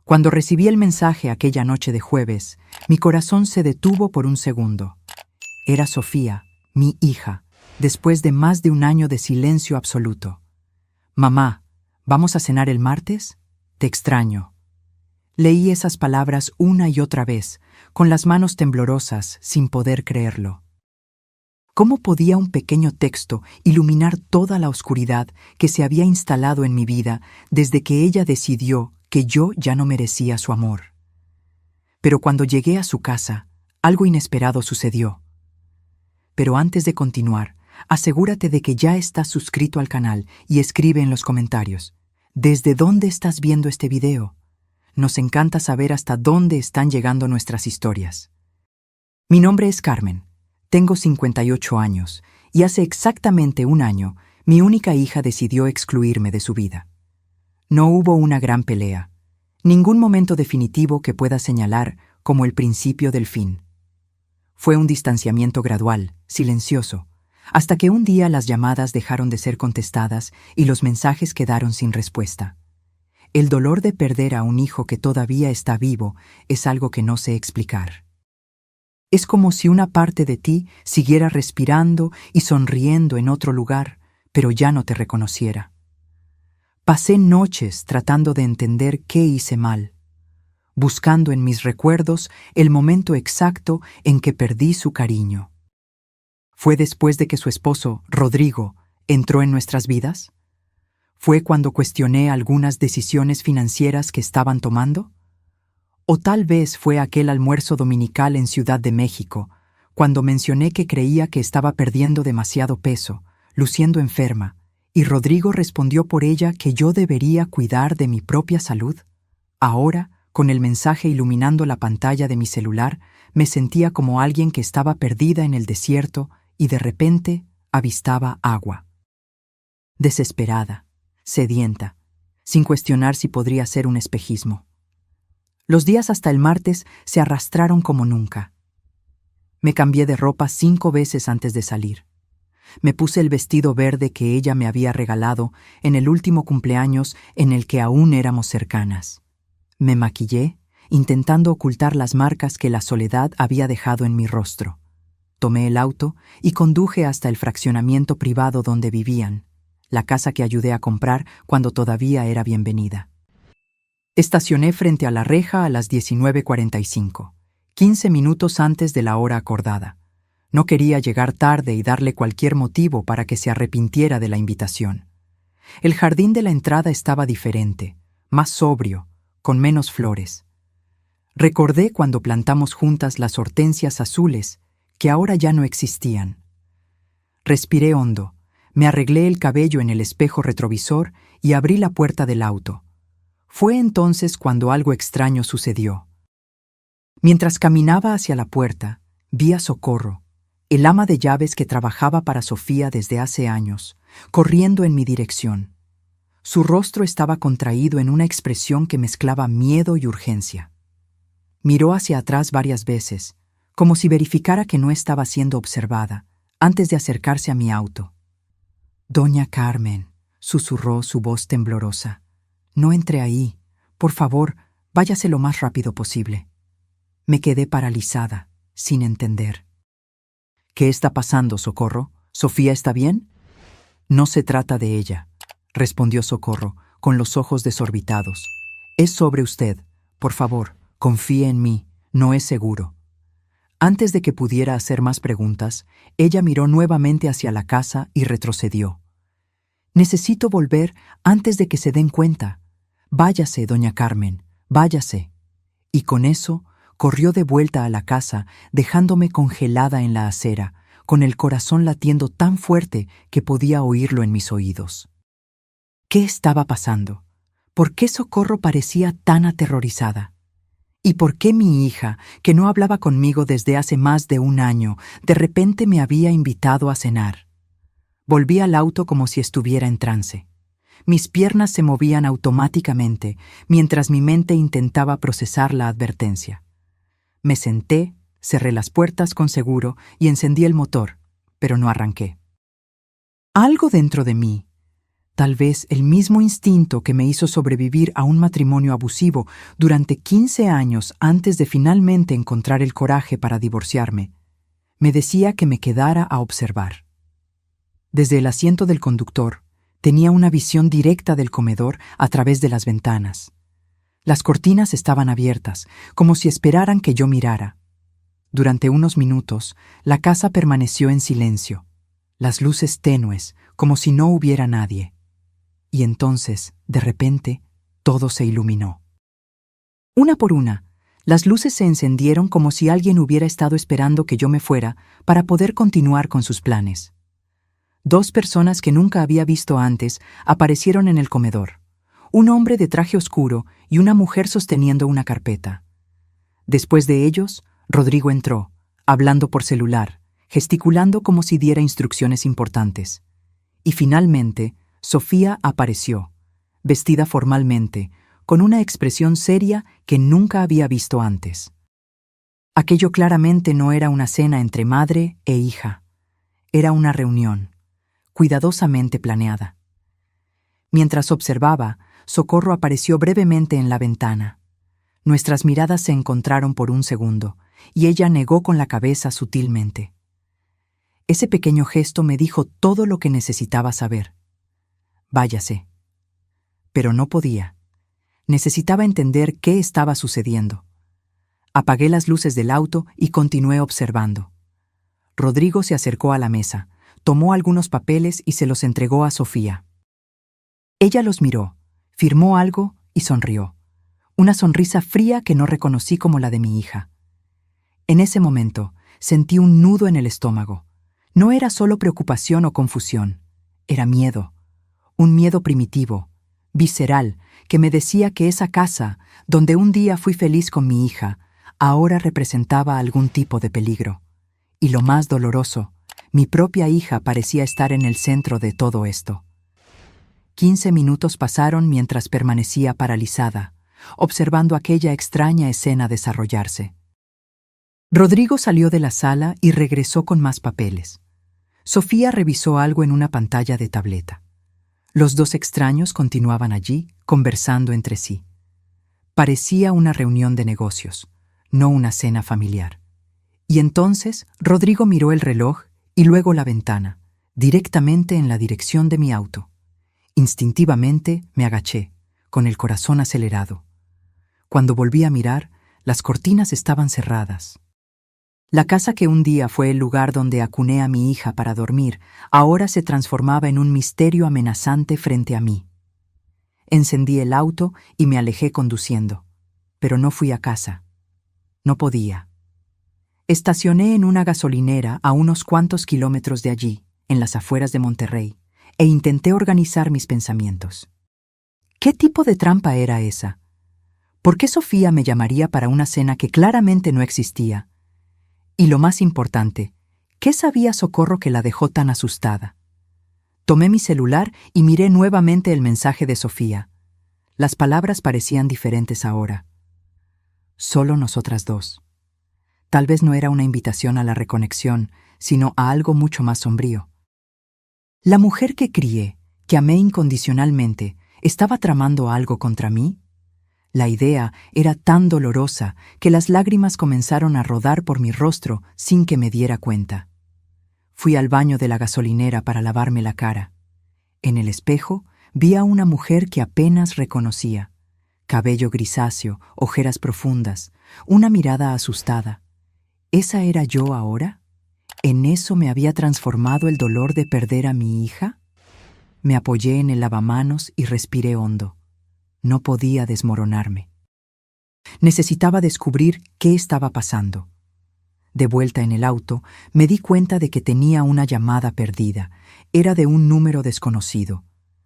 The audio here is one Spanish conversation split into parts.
Cuando recibí el mensaje aquella noche de jueves, mi corazón se detuvo por un segundo. Era Sofía, mi hija, después de más de un año de silencio absoluto. «Mamá, ¿vamos a cenar el martes? Te extraño». Leí esas palabras una y otra vez, con las manos temblorosas, sin poder creerlo. ¿Cómo podía un pequeño texto iluminar toda la oscuridad que se había instalado en mi vida desde que ella decidió que yo ya no merecía su amor? Pero cuando llegué a su casa, algo inesperado sucedió. Pero antes de continuar, asegúrate de que ya estás suscrito al canal y escribe en los comentarios: ¿desde dónde estás viendo este video? Nos encanta saber hasta dónde están llegando nuestras historias. Mi nombre es Carmen, tengo 58 años y hace exactamente un año mi única hija decidió excluirme de su vida. No hubo una gran pelea, ningún momento definitivo que pueda señalar como el principio del fin. Fue un distanciamiento gradual, silencioso, hasta que un día las llamadas dejaron de ser contestadas y los mensajes quedaron sin respuesta. El dolor de perder a un hijo que todavía está vivo es algo que no sé explicar. Es como si una parte de ti siguiera respirando y sonriendo en otro lugar, pero ya no te reconociera. Pasé noches tratando de entender qué hice mal, buscando en mis recuerdos el momento exacto en que perdí su cariño. ¿Fue después de que su esposo, Rodrigo, entró en nuestras vidas? ¿Fue cuando cuestioné algunas decisiones financieras que estaban tomando? ¿O tal vez fue aquel almuerzo dominical en Ciudad de México, cuando mencioné que creía que estaba perdiendo demasiado peso, luciendo enferma, y Rodrigo respondió por ella que yo debería cuidar de mi propia salud? Ahora, con el mensaje iluminando la pantalla de mi celular, me sentía como alguien que estaba perdida en el desierto y de repente avistaba agua. Desesperada, sedienta, sin cuestionar si podría ser un espejismo. Los días hasta el martes se arrastraron como nunca. Me cambié de ropa 5 veces antes de salir. Me puse el vestido verde que ella me había regalado en el último cumpleaños en el que aún éramos cercanas. Me maquillé, intentando ocultar las marcas que la soledad había dejado en mi rostro. Tomé el auto y conduje hasta el fraccionamiento privado donde vivían, la casa que ayudé a comprar cuando todavía era bienvenida. Estacioné frente a la reja a las 19:45, 15 minutos antes de la hora acordada. No quería llegar tarde y darle cualquier motivo para que se arrepintiera de la invitación. El jardín de la entrada estaba diferente, más sobrio, con menos flores. Recordé cuando plantamos juntas las hortensias azules, que ahora ya no existían. Respiré hondo, me arreglé el cabello en el espejo retrovisor y abrí la puerta del auto. Fue entonces cuando algo extraño sucedió. Mientras caminaba hacia la puerta, vi a Socorro, el ama de llaves que trabajaba para Sofía desde hace años, corriendo en mi dirección. Su rostro estaba contraído en una expresión que mezclaba miedo y urgencia. Miró hacia atrás varias veces, como si verificara que no estaba siendo observada, antes de acercarse a mi auto. «Doña Carmen», susurró su voz temblorosa, «no entre ahí. Por favor, váyase lo más rápido posible». Me quedé paralizada, sin entender. «¿Qué está pasando, Socorro? ¿Sofía está bien?» «No se trata de ella», respondió Socorro, con los ojos desorbitados. «Es sobre usted. Por favor, confíe en mí. No es seguro». Antes de que pudiera hacer más preguntas, ella miró nuevamente hacia la casa y retrocedió. «Necesito volver antes de que se den cuenta. Váyase, doña Carmen, váyase». Y con eso corrió de vuelta a la casa, dejándome congelada en la acera, con el corazón latiendo tan fuerte que podía oírlo en mis oídos. ¿Qué estaba pasando? ¿Por qué Socorro parecía tan aterrorizada? ¿Y por qué mi hija, que no hablaba conmigo desde hace más de un año, de repente me había invitado a cenar? Volví al auto como si estuviera en trance. Mis piernas se movían automáticamente, mientras mi mente intentaba procesar la advertencia. Me senté, cerré las puertas con seguro y encendí el motor, pero no arranqué. Algo dentro de mí, Tal vez el mismo instinto que me hizo sobrevivir a un matrimonio abusivo durante 15 años antes de finalmente encontrar el coraje para divorciarme, me decía que me quedara a observar. Desde el asiento del conductor, tenía una visión directa del comedor a través de las ventanas. Las cortinas estaban abiertas, como si esperaran que yo mirara. Durante unos minutos, la casa permaneció en silencio, las luces tenues, como si no hubiera nadie. Y entonces, de repente, todo se iluminó. Una por una, las luces se encendieron como si alguien hubiera estado esperando que yo me fuera para poder continuar con sus planes. 2 personas que nunca había visto antes aparecieron en el comedor. Un hombre de traje oscuro y una mujer sosteniendo una carpeta. Después de ellos, Rodrigo entró, hablando por celular, gesticulando como si diera instrucciones importantes. Y finalmente, Sofía apareció, vestida formalmente, con una expresión seria que nunca había visto antes. Aquello claramente no era una cena entre madre e hija. Era una reunión, cuidadosamente planeada. Mientras observaba, Socorro apareció brevemente en la ventana. Nuestras miradas se encontraron por un segundo, y ella negó con la cabeza sutilmente. Ese pequeño gesto me dijo todo lo que necesitaba saber. Váyase. Pero no podía. Necesitaba entender qué estaba sucediendo. Apagué las luces del auto y continué observando. Rodrigo se acercó a la mesa, tomó algunos papeles y se los entregó a Sofía. Ella los miró, firmó algo y sonrió. Una sonrisa fría que no reconocí como la de mi hija. En ese momento, sentí un nudo en el estómago. No era solo preocupación o confusión, era miedo. Un miedo primitivo, visceral, que me decía que esa casa, donde un día fui feliz con mi hija, ahora representaba algún tipo de peligro. Y lo más doloroso, mi propia hija parecía estar en el centro de todo esto. 15 minutos pasaron mientras permanecía paralizada, observando aquella extraña escena desarrollarse. Rodrigo salió de la sala y regresó con más papeles. Sofía revisó algo en una pantalla de tableta. Los 2 extraños continuaban allí, conversando entre sí. Parecía una reunión de negocios, no una cena familiar. Y entonces Rodrigo miró el reloj y luego la ventana, directamente en la dirección de mi auto. Instintivamente me agaché, con el corazón acelerado. Cuando volví a mirar, las cortinas estaban cerradas. La casa que un día fue el lugar donde acuné a mi hija para dormir, ahora se transformaba en un misterio amenazante frente a mí. Encendí el auto y me alejé conduciendo, pero no fui a casa. No podía. Estacioné en una gasolinera a unos cuantos kilómetros de allí, en las afueras de Monterrey, e intenté organizar mis pensamientos. ¿Qué tipo de trampa era esa? ¿Por qué Sofía me llamaría para una cena que claramente no existía? Y lo más importante, ¿qué sabía Socorro que la dejó tan asustada? Tomé mi celular y miré nuevamente el mensaje de Sofía. Las palabras parecían diferentes ahora. Solo nosotras 2. Tal vez no era una invitación a la reconexión, sino a algo mucho más sombrío. ¿La mujer que crié, que amé incondicionalmente, estaba tramando algo contra mí? La idea era tan dolorosa que las lágrimas comenzaron a rodar por mi rostro sin que me diera cuenta. Fui al baño de la gasolinera para lavarme la cara. En el espejo vi a una mujer que apenas reconocía. Cabello grisáceo, ojeras profundas, una mirada asustada. ¿Esa era yo ahora? ¿En eso me había transformado el dolor de perder a mi hija? Me apoyé en el lavamanos y respiré hondo. No podía desmoronarme. Necesitaba descubrir qué estaba pasando. De vuelta en el auto, me di cuenta de que tenía una llamada perdida. Era de un número desconocido.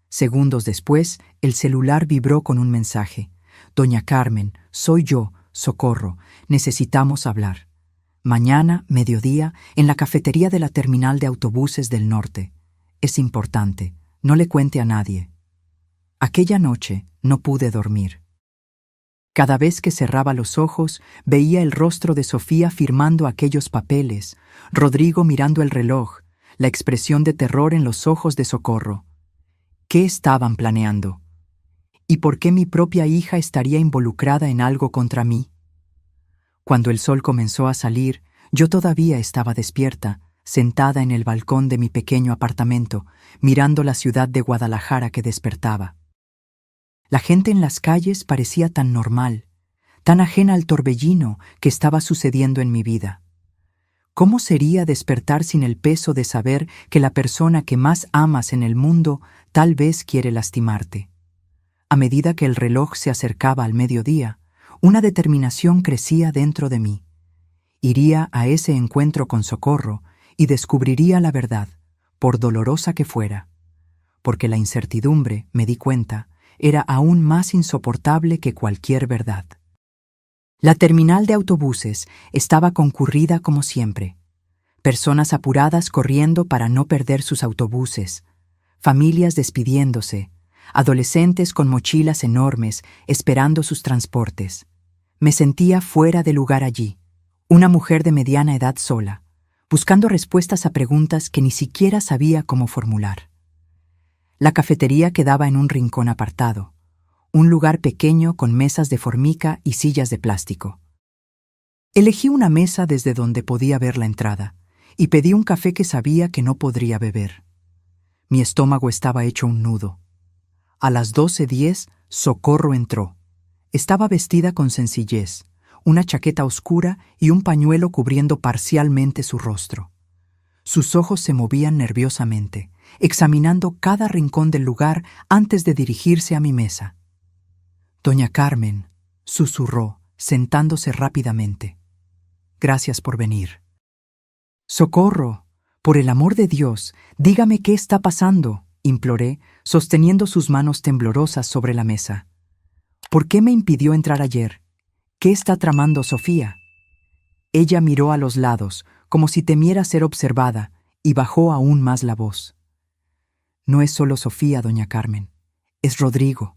Segundos después, el celular vibró con un mensaje. «Doña Carmen, soy yo, Socorro. Necesitamos hablar. Mañana, mediodía, en la cafetería de la terminal de autobuses del norte. Es importante. No le cuente a nadie». Aquella noche no pude dormir. Cada vez que cerraba los ojos, veía el rostro de Sofía firmando aquellos papeles, Rodrigo mirando el reloj, la expresión de terror en los ojos de Socorro. ¿Qué estaban planeando? ¿Y por qué mi propia hija estaría involucrada en algo contra mí? Cuando el sol comenzó a salir, yo todavía estaba despierta, sentada en el balcón de mi pequeño apartamento, mirando la ciudad de Guadalajara que despertaba. La gente en las calles parecía tan normal, tan ajena al torbellino que estaba sucediendo en mi vida. ¿Cómo sería despertar sin el peso de saber que la persona que más amas en el mundo tal vez quiere lastimarte? A medida que el reloj se acercaba al mediodía, una determinación crecía dentro de mí. Iría a ese encuentro con Socorro y descubriría la verdad, por dolorosa que fuera, porque la incertidumbre, me di cuenta, era aún más insoportable que cualquier verdad. La terminal de autobuses estaba concurrida como siempre. Personas apuradas corriendo para no perder sus autobuses, familias despidiéndose, adolescentes con mochilas enormes esperando sus transportes. Me sentía fuera de lugar allí, una mujer de mediana edad sola, buscando respuestas a preguntas que ni siquiera sabía cómo formular. La cafetería quedaba en un rincón apartado, un lugar pequeño con mesas de formica y sillas de plástico. Elegí una mesa desde donde podía ver la entrada y pedí un café que sabía que no podría beber. Mi estómago estaba hecho un nudo. A las 12:10, Socorro entró. Estaba vestida con sencillez, una chaqueta oscura y un pañuelo cubriendo parcialmente su rostro. Sus ojos se movían nerviosamente, examinando cada rincón del lugar antes de dirigirse a mi mesa. «Doña Carmen», susurró, sentándose rápidamente. «Gracias por venir». «Socorro, por el amor de Dios, dígame qué está pasando», imploré, sosteniendo sus manos temblorosas sobre la mesa. «¿Por qué me impidió entrar ayer? ¿Qué está tramando Sofía?» Ella miró a los lados, como si temiera ser observada, y bajó aún más la voz. «No es solo Sofía, doña Carmen. Es Rodrigo.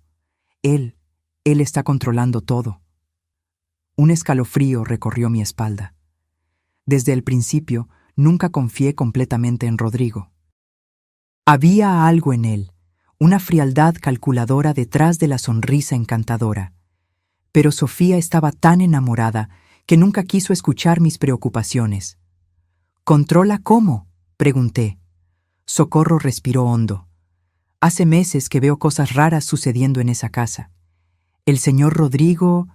Él está controlando todo». Un escalofrío recorrió mi espalda. Desde el principio, nunca confié completamente en Rodrigo. Había algo en él, una frialdad calculadora detrás de la sonrisa encantadora. Pero Sofía estaba tan enamorada que nunca quiso escuchar mis preocupaciones. «¿Controla cómo?», pregunté. Socorro respiró hondo. «Hace meses que veo cosas raras sucediendo en esa casa. El señor Rodrigo,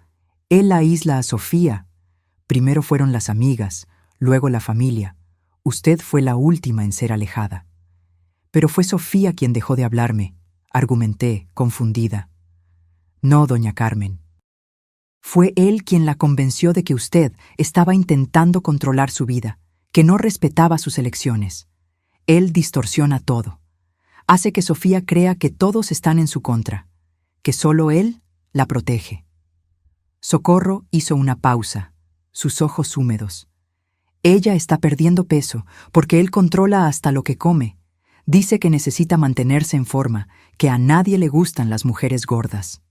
él aísla a Sofía. Primero fueron las amigas, luego la familia. Usted fue la última en ser alejada». «Pero fue Sofía quien dejó de hablarme», argumenté, confundida. «No, doña Carmen. Fue él quien la convenció de que usted estaba intentando controlar su vida, que no respetaba sus elecciones. Él distorsiona todo. Hace que Sofía crea que todos están en su contra, que solo él la protege». Socorro hizo una pausa, sus ojos húmedos. «Ella está perdiendo peso porque él controla hasta lo que come. Dice que necesita mantenerse en forma, que a nadie le gustan las mujeres gordas».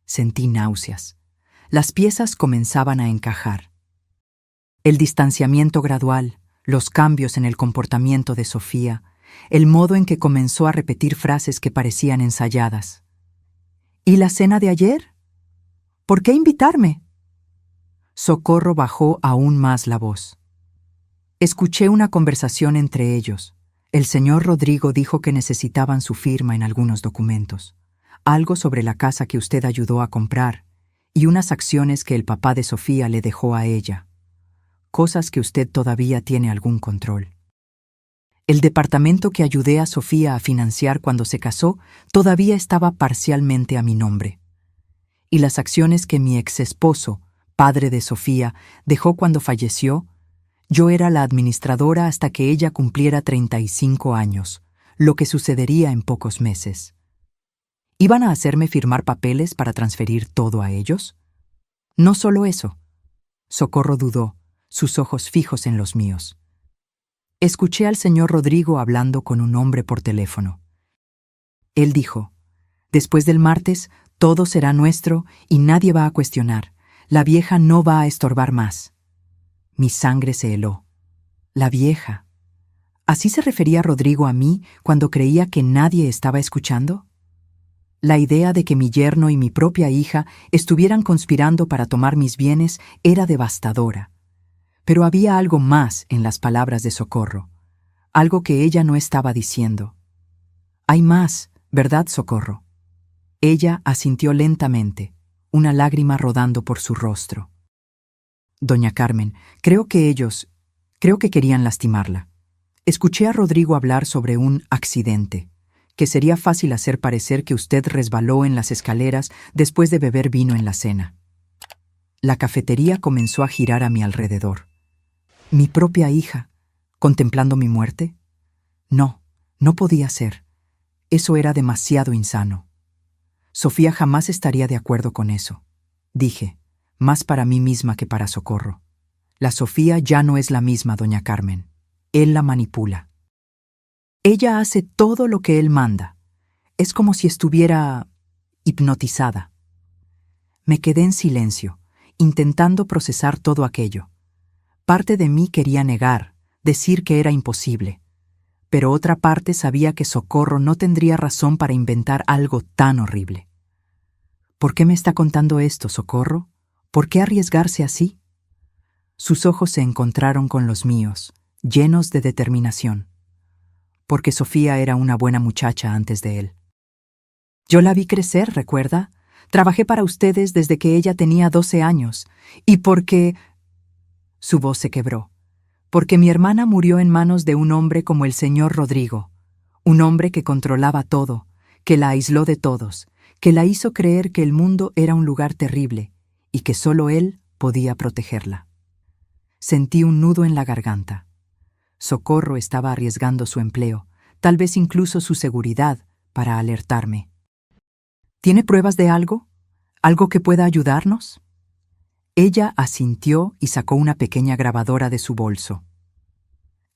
Sentí náuseas. Las piezas comenzaban a encajar. El distanciamiento gradual, los cambios en el comportamiento de Sofía, el modo en que comenzó a repetir frases que parecían ensayadas. «¿Y la cena de ayer? ¿Por qué invitarme?». Socorro bajó aún más la voz. Escuché una conversación entre ellos. El señor Rodrigo dijo que necesitaban su firma en algunos documentos, algo sobre la casa que usted ayudó a comprar y unas acciones que el papá de Sofía le dejó a ella, cosas que usted todavía tiene algún control. El departamento que ayudé a Sofía a financiar cuando se casó todavía estaba parcialmente a mi nombre. Y las acciones que mi exesposo, padre de Sofía, dejó cuando falleció, yo era la administradora hasta que ella cumpliera 35 años, lo que sucedería en pocos meses. ¿Iban a hacerme firmar papeles para transferir todo a ellos? No solo eso. Socorro dudó, sus ojos fijos en los míos. Escuché al señor Rodrigo hablando con un hombre por teléfono. Él dijo: «Después del martes, todo será nuestro y nadie va a cuestionar. La vieja no va a estorbar más». Mi sangre se heló. La vieja. ¿Así se refería Rodrigo a mí cuando creía que nadie estaba escuchando? La idea de que mi yerno y mi propia hija estuvieran conspirando para tomar mis bienes era devastadora. Pero había algo más en las palabras de Socorro, algo que ella no estaba diciendo. Hay más, ¿verdad, Socorro? Ella asintió lentamente, una lágrima rodando por su rostro. Doña Carmen, creo que querían lastimarla. Escuché a Rodrigo hablar sobre un accidente, que sería fácil hacer parecer que usted resbaló en las escaleras después de beber vino en la cena. La cafetería comenzó a girar a mi alrededor. ¿Mi propia hija, contemplando mi muerte? No, no podía ser. Eso era demasiado insano. Sofía jamás estaría de acuerdo con eso. Dije, más para mí misma que para Socorro. La Sofía ya no es la misma, doña Carmen. Él la manipula. Ella hace todo lo que él manda. Es como si estuviera hipnotizada. Me quedé en silencio, intentando procesar todo aquello. Parte de mí quería negar, decir que era imposible, pero otra parte sabía que Socorro no tendría razón para inventar algo tan horrible. ¿Por qué me está contando esto, Socorro? ¿Por qué arriesgarse así? Sus ojos se encontraron con los míos, llenos de determinación. Porque Sofía era una buena muchacha antes de él. Yo la vi crecer, ¿recuerda? Trabajé para ustedes desde que ella tenía 12 años. Y porque... Su voz se quebró. Porque mi hermana murió en manos de un hombre como el señor Rodrigo. Un hombre que controlaba todo, que la aisló de todos, que la hizo creer que el mundo era un lugar terrible y que solo él podía protegerla. Sentí un nudo en la garganta. Socorro estaba arriesgando su empleo, tal vez incluso su seguridad, para alertarme. ¿Tiene pruebas de algo? ¿Algo que pueda ayudarnos? Ella asintió y sacó una pequeña grabadora de su bolso.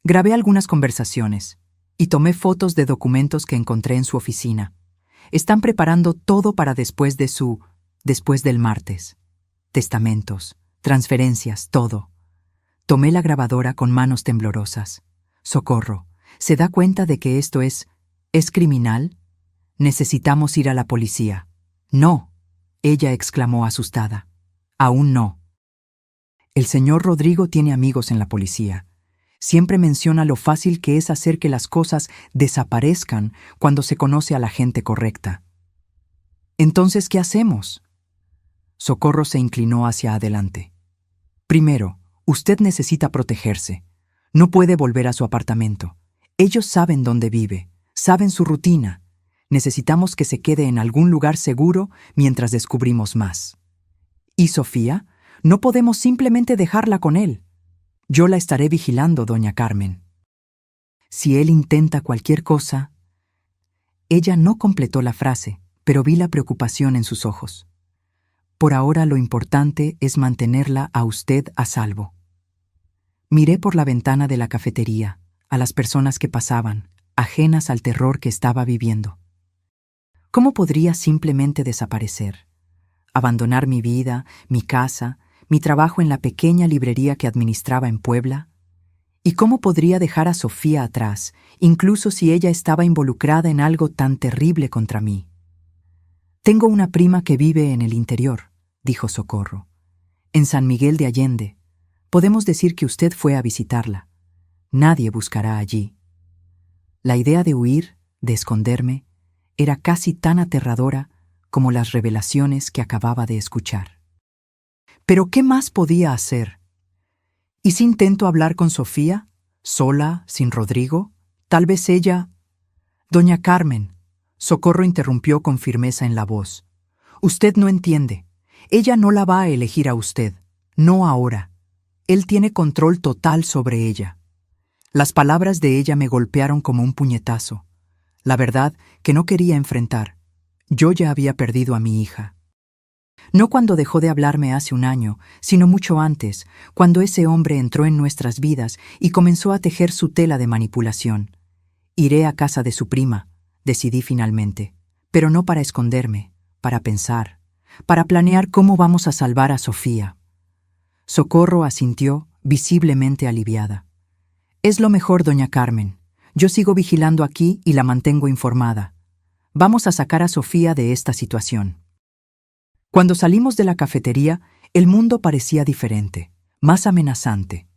Grabé algunas conversaciones y tomé fotos de documentos que encontré en su oficina. Están preparando todo para después del martes. Testamentos, transferencias, todo. Tomé la grabadora con manos temblorosas. Socorro, ¿se da cuenta de que esto es criminal? Necesitamos ir a la policía. No, ella exclamó asustada. Aún no. El señor Rodrigo tiene amigos en la policía. Siempre menciona lo fácil que es hacer que las cosas desaparezcan cuando se conoce a la gente correcta. Entonces, ¿qué hacemos? Socorro se inclinó hacia adelante. Primero, usted necesita protegerse. No puede volver a su apartamento. Ellos saben dónde vive, saben su rutina. Necesitamos que se quede en algún lugar seguro mientras descubrimos más. ¿Y Sofía? No podemos simplemente dejarla con él. Yo la estaré vigilando, doña Carmen. Si él intenta cualquier cosa... Ella no completó la frase, pero vi la preocupación en sus ojos. Por ahora lo importante es mantenerla a usted a salvo. Miré por la ventana de la cafetería, a las personas que pasaban, ajenas al terror que estaba viviendo. ¿Cómo podría simplemente desaparecer? Abandonar mi vida, mi casa, mi trabajo en la pequeña librería que administraba en Puebla. ¿Y cómo podría dejar a Sofía atrás, incluso si ella estaba involucrada en algo tan terrible contra mí? Tengo una prima que vive en el interior, dijo Socorro. En San Miguel de Allende. Podemos decir que usted fue a visitarla. Nadie buscará allí. La idea de huir, de esconderme, era casi tan aterradora como las revelaciones que acababa de escuchar. ¿Pero qué más podía hacer? ¿Y si intento hablar con Sofía? ¿Sola, sin Rodrigo? Tal vez ella... Doña Carmen, Socorro interrumpió con firmeza en la voz. Usted no entiende. Ella no la va a elegir a usted. No ahora. Él tiene control total sobre ella. Las palabras de ella me golpearon como un puñetazo. La verdad que no quería enfrentar. Yo ya había perdido a mi hija. No cuando dejó de hablarme hace un año, sino mucho antes, cuando ese hombre entró en nuestras vidas y comenzó a tejer su tela de manipulación. Iré a casa de su prima, decidí finalmente, pero no para esconderme, para pensar, para planear cómo vamos a salvar a Sofía. Socorro asintió, visiblemente aliviada. Es lo mejor, doña Carmen. Yo sigo vigilando aquí y la mantengo informada. Vamos a sacar a Sofía de esta situación. Cuando salimos de la cafetería, el mundo parecía diferente, más amenazante.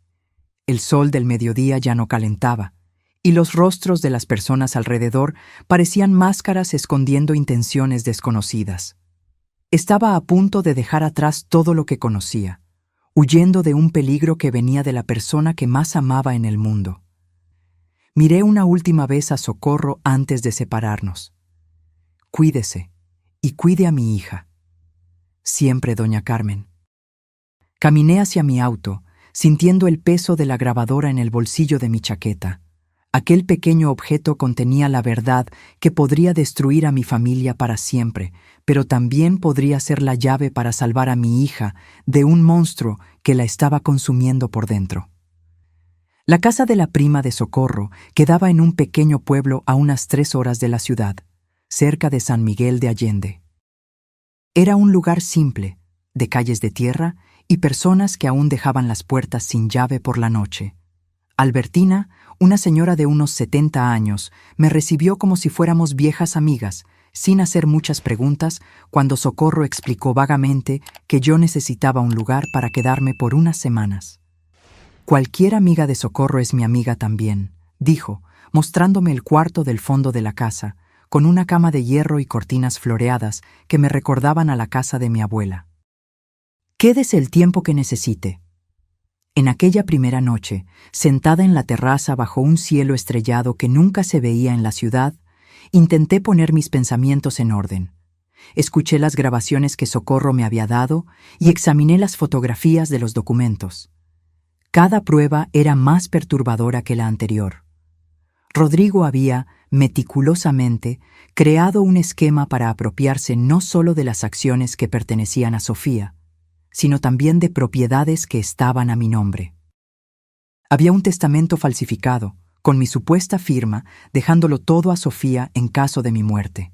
El sol del mediodía ya no calentaba, y los rostros de las personas alrededor parecían máscaras escondiendo intenciones desconocidas. Estaba a punto de dejar atrás todo lo que conocía, huyendo de un peligro que venía de la persona que más amaba en el mundo. Miré una última vez a Socorro antes de separarnos. Cuídese, y cuide a mi hija. Siempre, doña Carmen. Caminé hacia mi auto, sintiendo el peso de la grabadora en el bolsillo de mi chaqueta. Aquel pequeño objeto contenía la verdad que podría destruir a mi familia para siempre, pero también podría ser la llave para salvar a mi hija de un monstruo que la estaba consumiendo por dentro. La casa de la prima de Socorro quedaba en un pequeño pueblo a unas 3 horas de la ciudad, cerca de San Miguel de Allende. Era un lugar simple, de calles de tierra y personas que aún dejaban las puertas sin llave por la noche. Albertina, una señora de unos 70 años, me recibió como si fuéramos viejas amigas, sin hacer muchas preguntas, cuando Socorro explicó vagamente que yo necesitaba un lugar para quedarme por unas semanas. Cualquier amiga de Socorro es mi amiga también, dijo, mostrándome el cuarto del fondo de la casa, con una cama de hierro y cortinas floreadas que me recordaban a la casa de mi abuela. Quédese el tiempo que necesite. En aquella primera noche, sentada en la terraza bajo un cielo estrellado que nunca se veía en la ciudad, intenté poner mis pensamientos en orden. Escuché las grabaciones que Socorro me había dado y examiné las fotografías de los documentos. Cada prueba era más perturbadora que la anterior. Rodrigo había, meticulosamente, creado un esquema para apropiarse no solo de las acciones que pertenecían a Sofía, sino también de propiedades que estaban a mi nombre. Había un testamento falsificado, con mi supuesta firma, dejándolo todo a Sofía en caso de mi muerte.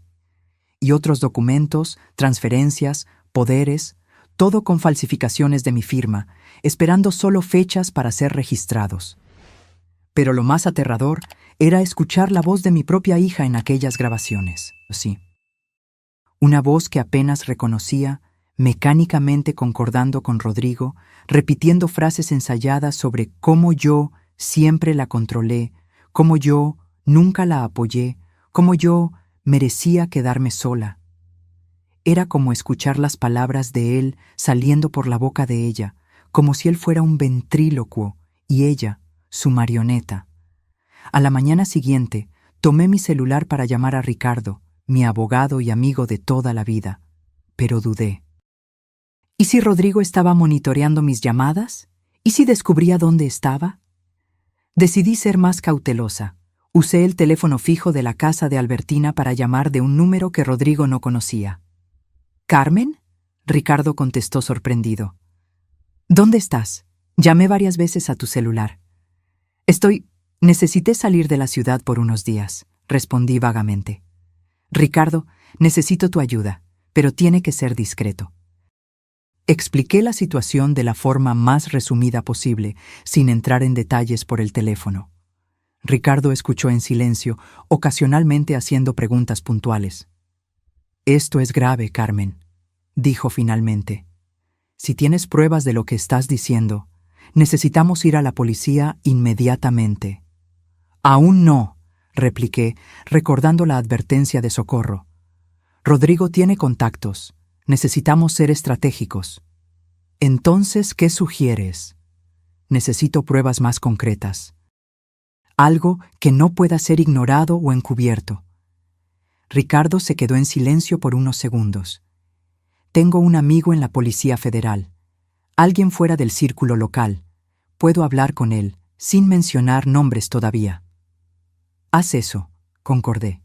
Y otros documentos, transferencias, poderes, todo con falsificaciones de mi firma, esperando solo fechas para ser registrados. Pero lo más aterrador era escuchar la voz de mi propia hija en aquellas grabaciones. Sí. Una voz que apenas reconocía, mecánicamente concordando con Rodrigo, repitiendo frases ensayadas sobre cómo yo siempre la controlé, cómo yo nunca la apoyé, cómo yo merecía quedarme sola. Era como escuchar las palabras de él saliendo por la boca de ella, como si él fuera un ventrílocuo y ella, su marioneta. A la mañana siguiente, tomé mi celular para llamar a Ricardo, mi abogado y amigo de toda la vida, pero dudé. ¿Y si Rodrigo estaba monitoreando mis llamadas? ¿Y si descubría dónde estaba? Decidí ser más cautelosa. Usé el teléfono fijo de la casa de Albertina para llamar de un número que Rodrigo no conocía. ¿Carmen? Ricardo contestó sorprendido. ¿Dónde estás? Llamé varias veces a tu celular. Necesité salir de la ciudad por unos días, respondí vagamente. Ricardo, necesito tu ayuda, pero tiene que ser discreto. Expliqué la situación de la forma más resumida posible, sin entrar en detalles por el teléfono. Ricardo escuchó en silencio, ocasionalmente haciendo preguntas puntuales. «Esto es grave, Carmen», dijo finalmente. «Si tienes pruebas de lo que estás diciendo, necesitamos ir a la policía inmediatamente». «Aún no», repliqué, recordando la advertencia de Socorro. «Rodrigo tiene contactos. Necesitamos ser estratégicos». «Entonces, ¿qué sugieres?» «Necesito pruebas más concretas. Algo que no pueda ser ignorado o encubierto». Ricardo se quedó en silencio por unos segundos. «Tengo un amigo en la Policía Federal. Alguien fuera del círculo local. Puedo hablar con él, sin mencionar nombres todavía». «Haz eso», concordé.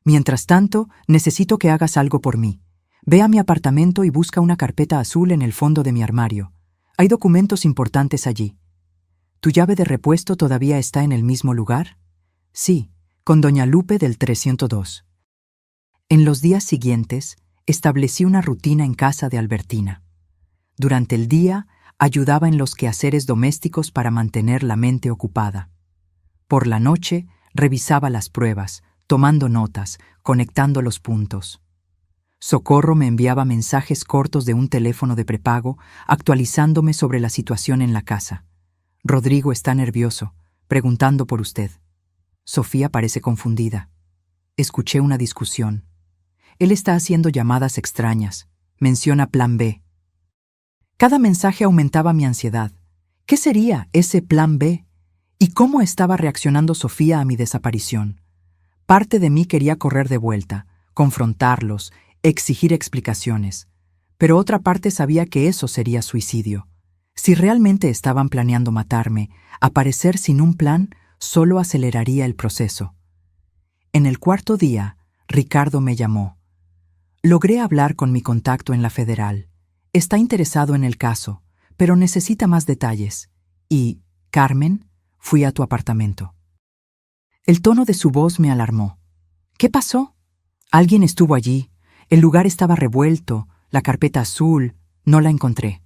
«Mientras tanto, necesito que hagas algo por mí. Ve a mi apartamento y busca una carpeta azul en el fondo de mi armario. Hay documentos importantes allí». «¿Tu llave de repuesto todavía está en el mismo lugar?» «Sí, con doña Lupe del 302». En los días siguientes, establecí una rutina en casa de Albertina. Durante el día, ayudaba en los quehaceres domésticos para mantener la mente ocupada. Por la noche, Revisaba las pruebas, tomando notas, conectando los puntos. Socorro me enviaba mensajes cortos de un teléfono de prepago, actualizándome sobre la situación en la casa. Rodrigo está nervioso, preguntando por usted. Sofía parece confundida. Escuché una discusión. Él está haciendo llamadas extrañas. Menciona plan B. Cada mensaje aumentaba mi ansiedad. ¿Qué sería ese plan B? ¿Y cómo estaba reaccionando Sofía a mi desaparición? Parte de mí quería correr de vuelta, confrontarlos, exigir explicaciones. Pero otra parte sabía que eso sería suicidio. Si realmente estaban planeando matarme, aparecer sin un plan solo aceleraría el proceso. En el cuarto día, Ricardo me llamó. Logré hablar con mi contacto en la Federal. Está interesado en el caso, pero necesita más detalles. Y, Carmen, fui a tu apartamento. El tono de su voz me alarmó. ¿Qué pasó? Alguien estuvo allí. El lugar estaba revuelto, la carpeta azul, no la encontré.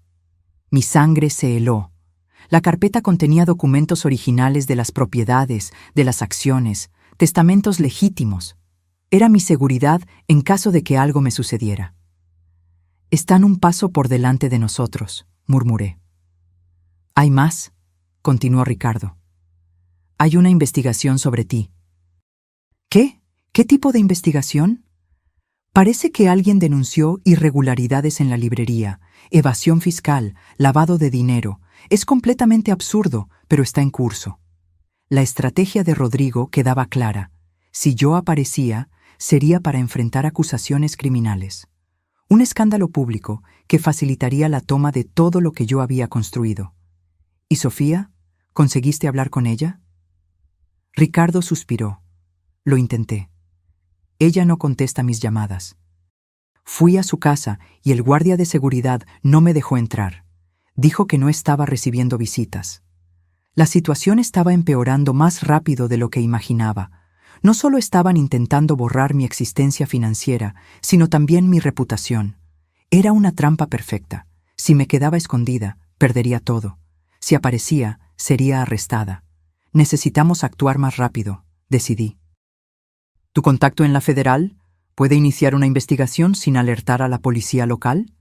Mi sangre se heló. La carpeta contenía documentos originales de las propiedades, de las acciones, testamentos legítimos. Era mi seguridad en caso de que algo me sucediera. Están un paso por delante de nosotros, murmuré. ¿Hay más?, continuó Ricardo. Hay una investigación sobre ti. ¿Qué? ¿Qué tipo de investigación? Parece que alguien denunció irregularidades en la librería, evasión fiscal, lavado de dinero. Es completamente absurdo, pero está en curso. La estrategia de Rodrigo quedaba clara. Si yo aparecía, sería para enfrentar acusaciones criminales. Un escándalo público que facilitaría la toma de todo lo que yo había construido. ¿Y Sofía? ¿Conseguiste hablar con ella? Ricardo suspiró. Lo intenté. Ella no contesta mis llamadas. Fui a su casa y el guardia de seguridad no me dejó entrar. Dijo que no estaba recibiendo visitas. La situación estaba empeorando más rápido de lo que imaginaba. No solo estaban intentando borrar mi existencia financiera, sino también mi reputación. Era una trampa perfecta. Si me quedaba escondida, perdería todo. Si aparecía, sería arrestada. Necesitamos actuar más rápido, decidí. ¿Tu contacto en la Federal puede iniciar una investigación sin alertar a la policía local?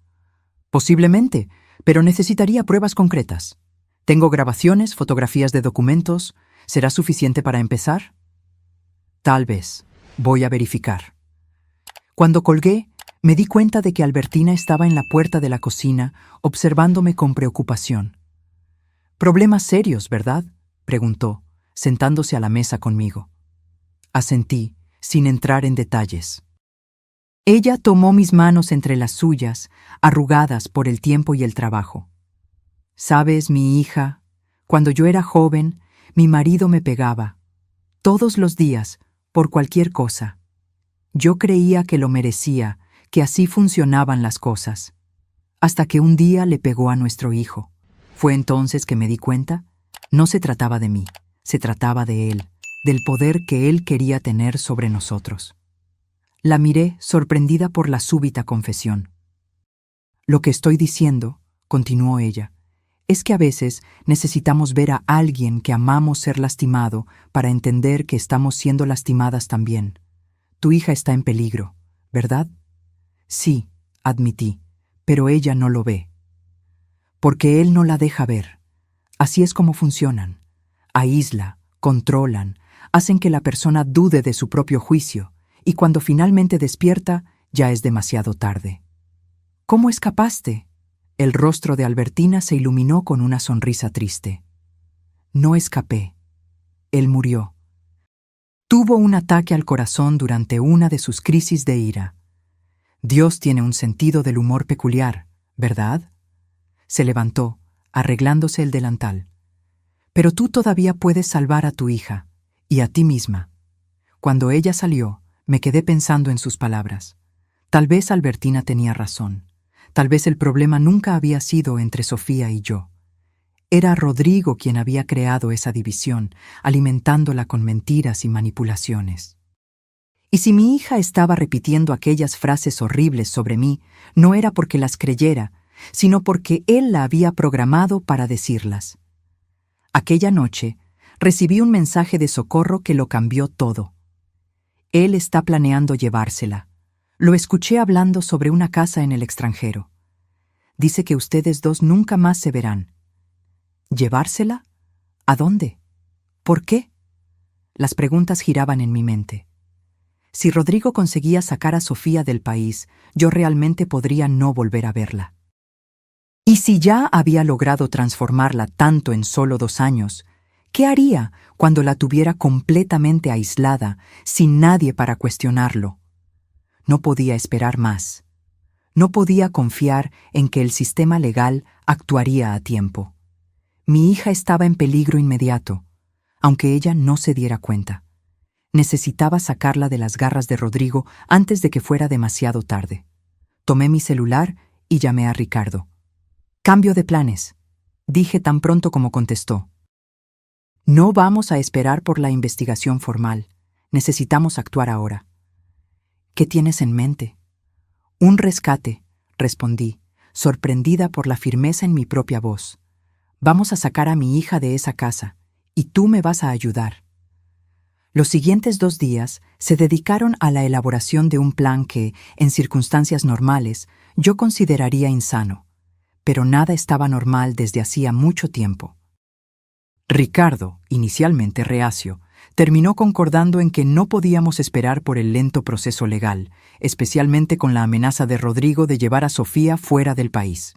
Posiblemente, pero necesitaría pruebas concretas. Tengo grabaciones, fotografías de documentos. ¿Será suficiente para empezar? Tal vez. Voy a verificar. Cuando colgué, me di cuenta de que Albertina estaba en la puerta de la cocina, observándome con preocupación. «Problemas serios, ¿verdad?», preguntó, sentándose a la mesa conmigo. Asentí, sin entrar en detalles. Ella tomó mis manos entre las suyas, arrugadas por el tiempo y el trabajo. «Sabes, mi hija, cuando yo era joven, mi marido me pegaba. Todos los días, por cualquier cosa. Yo creía que lo merecía, que así funcionaban las cosas. Hasta que un día le pegó a nuestro hijo. Fue entonces que me di cuenta, no se trataba de mí, se trataba de él, del poder que él quería tener sobre nosotros». La miré, sorprendida por la súbita confesión. «Lo que estoy diciendo», continuó ella, «es que a veces necesitamos ver a alguien que amamos ser lastimado para entender que estamos siendo lastimadas también. Tu hija está en peligro, ¿verdad?» «Sí», admití, «pero ella no lo ve». «Porque él no la deja ver. Así es como funcionan. Aísla, controlan, hacen que la persona dude de su propio juicio, y cuando finalmente despierta, ya es demasiado tarde». «¿Cómo escapaste?». El rostro de Albertina se iluminó con una sonrisa triste. «No escapé. Él murió. Tuvo un ataque al corazón durante una de sus crisis de ira. Dios tiene un sentido del humor peculiar, ¿verdad?». Se levantó, arreglándose el delantal. «Pero tú todavía puedes salvar a tu hija, y a ti misma». Cuando ella salió, me quedé pensando en sus palabras. Tal vez Albertina tenía razón. Tal vez el problema nunca había sido entre Sofía y yo. Era Rodrigo quien había creado esa división, alimentándola con mentiras y manipulaciones. Y si mi hija estaba repitiendo aquellas frases horribles sobre mí, no era porque las creyera, sino porque él la había programado para decirlas. Aquella noche, recibí un mensaje de Socorro que lo cambió todo. Él está planeando llevársela. Lo escuché hablando sobre una casa en el extranjero. Dice que ustedes dos nunca más se verán. ¿Llevársela? ¿A dónde? ¿Por qué? Las preguntas giraban en mi mente. Si Rodrigo conseguía sacar a Sofía del país, yo realmente podría no volver a verla. Y si ya había logrado transformarla tanto en solo 2 años, ¿qué haría cuando la tuviera completamente aislada, sin nadie para cuestionarlo? No podía esperar más. No podía confiar en que el sistema legal actuaría a tiempo. Mi hija estaba en peligro inmediato, aunque ella no se diera cuenta. Necesitaba sacarla de las garras de Rodrigo antes de que fuera demasiado tarde. Tomé mi celular y llamé a Ricardo. «Cambio de planes», dije tan pronto como contestó. «No vamos a esperar por la investigación formal. Necesitamos actuar ahora». «¿Qué tienes en mente?» «Un rescate», respondí, sorprendida por la firmeza en mi propia voz. «Vamos a sacar a mi hija de esa casa, y tú me vas a ayudar». Los siguientes 2 días se dedicaron a la elaboración de un plan que, en circunstancias normales, yo consideraría insano. Pero nada estaba normal desde hacía mucho tiempo. Ricardo, inicialmente reacio, terminó concordando en que no podíamos esperar por el lento proceso legal, especialmente con la amenaza de Rodrigo de llevar a Sofía fuera del país.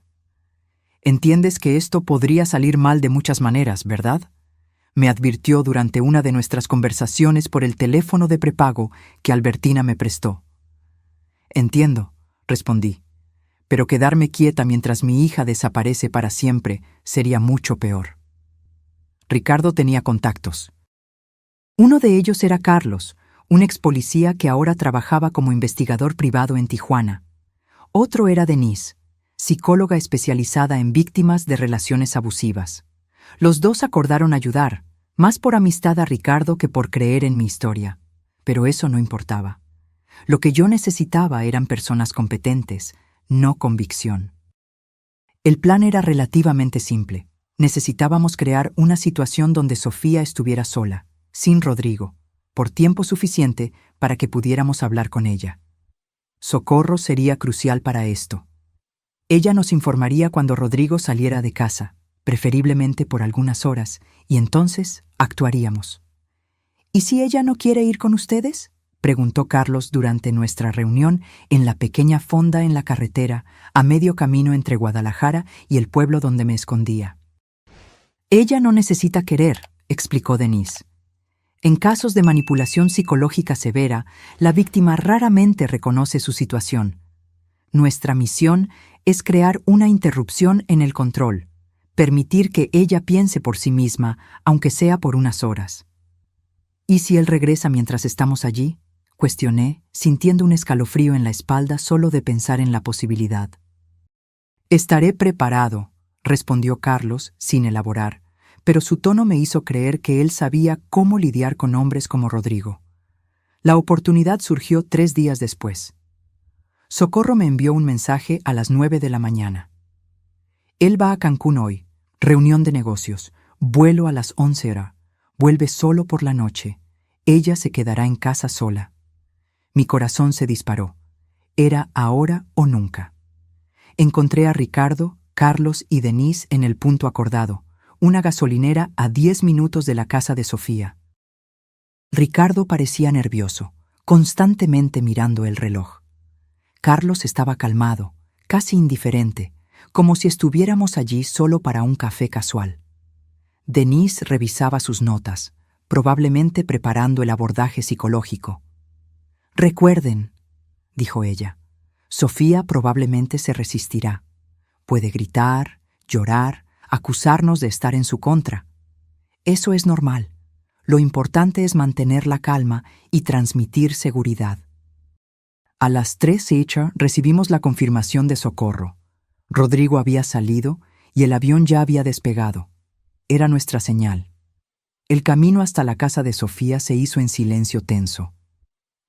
«Entiendes que esto podría salir mal de muchas maneras, ¿verdad?», me advirtió durante una de nuestras conversaciones por el teléfono de prepago que Albertina me prestó. «Entiendo», respondí, «pero quedarme quieta mientras mi hija desaparece para siempre sería mucho peor». Ricardo tenía contactos. Uno de ellos era Carlos, un ex policía que ahora trabajaba como investigador privado en Tijuana. Otro era Denise, psicóloga especializada en víctimas de relaciones abusivas. Los dos acordaron ayudar, más por amistad a Ricardo que por creer en mi historia. Pero eso no importaba. Lo que yo necesitaba eran personas competentes, no convicción. El plan era relativamente simple. Necesitábamos crear una situación donde Sofía estuviera sola, sin Rodrigo, por tiempo suficiente para que pudiéramos hablar con ella. Socorro sería crucial para esto. Ella nos informaría cuando Rodrigo saliera de casa, preferiblemente por algunas horas, y entonces actuaríamos. «¿Y si ella no quiere ir con ustedes?», preguntó Carlos durante nuestra reunión en la pequeña fonda en la carretera, a medio camino entre Guadalajara y el pueblo donde me escondía. «Ella no necesita querer», explicó Denise. «En casos de manipulación psicológica severa, la víctima raramente reconoce su situación. Nuestra misión es crear una interrupción en el control, permitir que ella piense por sí misma, aunque sea por unas horas». «¿Y si él regresa mientras estamos allí?», cuestioné, sintiendo un escalofrío en la espalda solo de pensar en la posibilidad. «Estaré preparado», respondió Carlos, sin elaborar, pero su tono me hizo creer que él sabía cómo lidiar con hombres como Rodrigo. La oportunidad surgió 3 días después. Socorro me envió un mensaje a las 9 de la mañana. «Él va a Cancún hoy. Reunión de negocios. Vuelo a las 11 horas. Vuelve solo por la noche. Ella se quedará en casa sola». Mi corazón se disparó. Era ahora o nunca. Encontré a Ricardo, Carlos y Denise en el punto acordado, una gasolinera a 10 minutos de la casa de Sofía. Ricardo parecía nervioso, constantemente mirando el reloj. Carlos estaba calmado, casi indiferente, como si estuviéramos allí solo para un café casual. Denise revisaba sus notas, probablemente preparando el abordaje psicológico. «Recuerden», dijo ella, «Sofía probablemente se resistirá. Puede gritar, llorar, acusarnos de estar en su contra. Eso es normal. Lo importante es mantener la calma y transmitir seguridad». A las 3:08 recibimos la confirmación de Socorro. Rodrigo había salido y el avión ya había despegado. Era nuestra señal. El camino hasta la casa de Sofía se hizo en silencio tenso.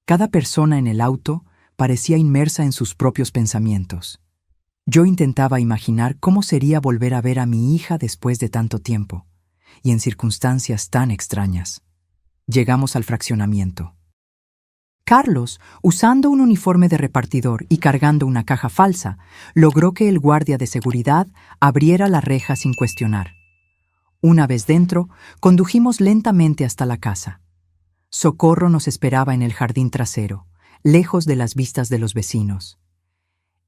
Cada persona en el auto parecía inmersa en sus propios pensamientos. Yo intentaba imaginar cómo sería volver a ver a mi hija después de tanto tiempo, y en circunstancias tan extrañas. Llegamos al fraccionamiento. Carlos, usando un uniforme de repartidor y cargando una caja falsa, logró que el guardia de seguridad abriera la reja sin cuestionar. Una vez dentro, condujimos lentamente hasta la casa. Socorro nos esperaba en el jardín trasero, lejos de las vistas de los vecinos.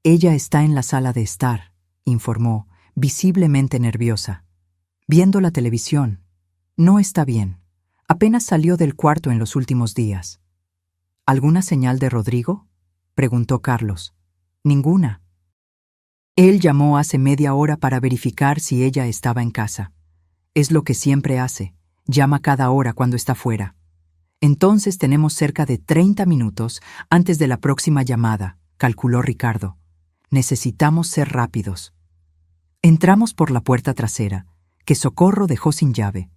«Ella está en la sala de estar», informó, visiblemente nerviosa. «Viendo la televisión. No está bien. Apenas salió del cuarto en los últimos días». «¿Alguna señal de Rodrigo?», preguntó Carlos. «Ninguna. Él llamó hace media hora para verificar si ella estaba en casa. Es lo que siempre hace. Llama cada hora cuando está fuera. Entonces tenemos cerca de 30 minutos antes de la próxima llamada», calculó Ricardo. «Necesitamos ser rápidos». Entramos por la puerta trasera, que Socorro dejó sin llave.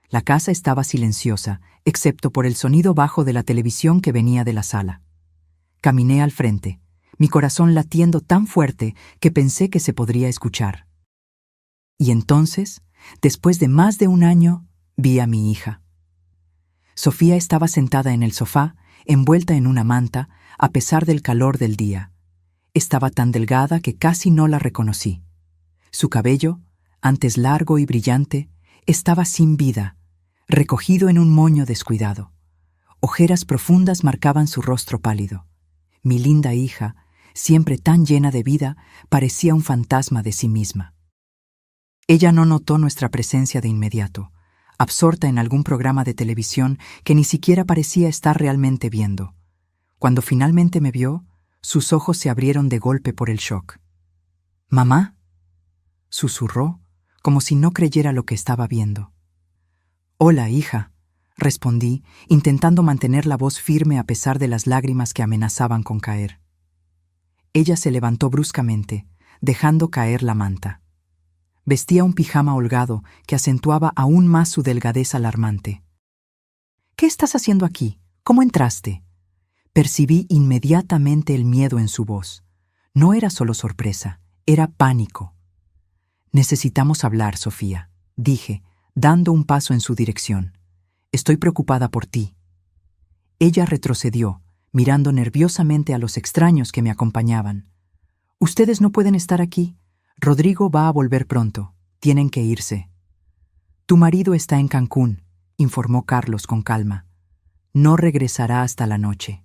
La casa estaba silenciosa, excepto por el sonido bajo de la televisión que venía de la sala. Caminé al frente, mi corazón latiendo tan fuerte que pensé que se podría escuchar. Y entonces, después de más de un año, vi a mi hija. Sofía estaba sentada en el sofá, envuelta en una manta, a pesar del calor del día. Estaba tan delgada que casi no la reconocí. Su cabello, antes largo y brillante, estaba sin vida, recogido en un moño descuidado. Ojeras profundas marcaban su rostro pálido. Mi linda hija, siempre tan llena de vida, parecía un fantasma de sí misma. Ella no notó nuestra presencia de inmediato, absorta en algún programa de televisión que ni siquiera parecía estar realmente viendo. Cuando finalmente me vio, sus ojos se abrieron de golpe por el shock. «¿Mamá?», susurró, como si no creyera lo que estaba viendo. «Hola, hija», respondí, intentando mantener la voz firme a pesar de las lágrimas que amenazaban con caer. Ella se levantó bruscamente, dejando caer la manta. Vestía un pijama holgado que acentuaba aún más su delgadez alarmante. «¿Qué estás haciendo aquí? ¿Cómo entraste?». Percibí inmediatamente el miedo en su voz. No era solo sorpresa, era pánico. «Necesitamos hablar, Sofía», dije, dando un paso en su dirección. «Estoy preocupada por ti». Ella retrocedió, mirando nerviosamente a los extraños que me acompañaban. «Ustedes no pueden estar aquí. Rodrigo va a volver pronto. Tienen que irse». «Tu marido está en Cancún», informó Carlos con calma. «No regresará hasta la noche».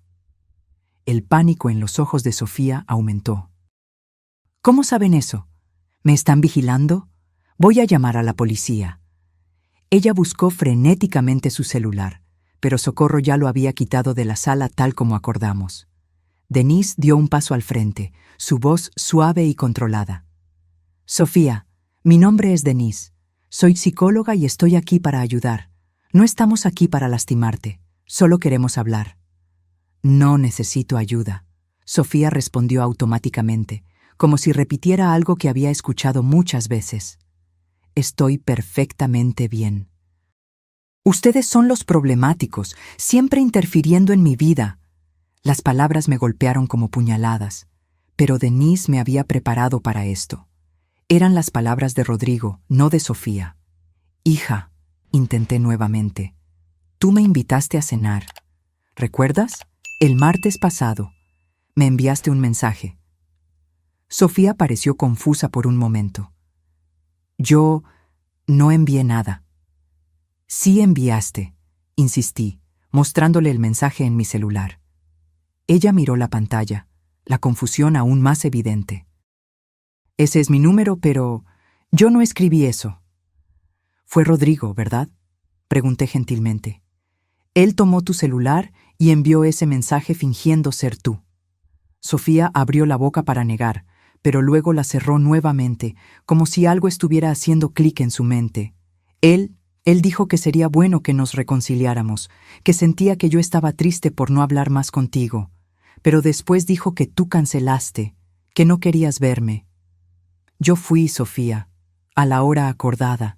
El pánico en los ojos de Sofía aumentó. «¿Cómo saben eso? ¿Me están vigilando? Voy a llamar a la policía». Ella buscó frenéticamente su celular, pero Socorro ya lo había quitado de la sala tal como acordamos. Denise dio un paso al frente, su voz suave y controlada. «Sofía, mi nombre es Denise. Soy psicóloga y estoy aquí para ayudar. No estamos aquí para lastimarte, solo queremos hablar». «No necesito ayuda», Sofía respondió automáticamente, como si repitiera algo que había escuchado muchas veces. «Estoy perfectamente bien». «Ustedes son los problemáticos, siempre interfiriendo en mi vida». Las palabras me golpearon como puñaladas, pero Denise me había preparado para esto. Eran las palabras de Rodrigo, no de Sofía. «Hija», intenté nuevamente, «tú me invitaste a cenar. ¿Recuerdas? El martes pasado. Me enviaste un mensaje». Sofía pareció confusa por un momento. «Yo no envié nada». «Sí enviaste», insistí, mostrándole el mensaje en mi celular. Ella miró la pantalla, la confusión aún más evidente. «Ese es mi número, pero yo no escribí eso». «Fue Rodrigo, ¿verdad?», pregunté gentilmente. «Él tomó tu celular y envió ese mensaje fingiendo ser tú». Sofía abrió la boca para negar, pero luego la cerró nuevamente, como si algo estuviera haciendo clic en su mente. Él dijo que sería bueno que nos reconciliáramos, que sentía que yo estaba triste por no hablar más contigo, pero después dijo que tú cancelaste, que no querías verme. Yo fui, Sofía, a la hora acordada.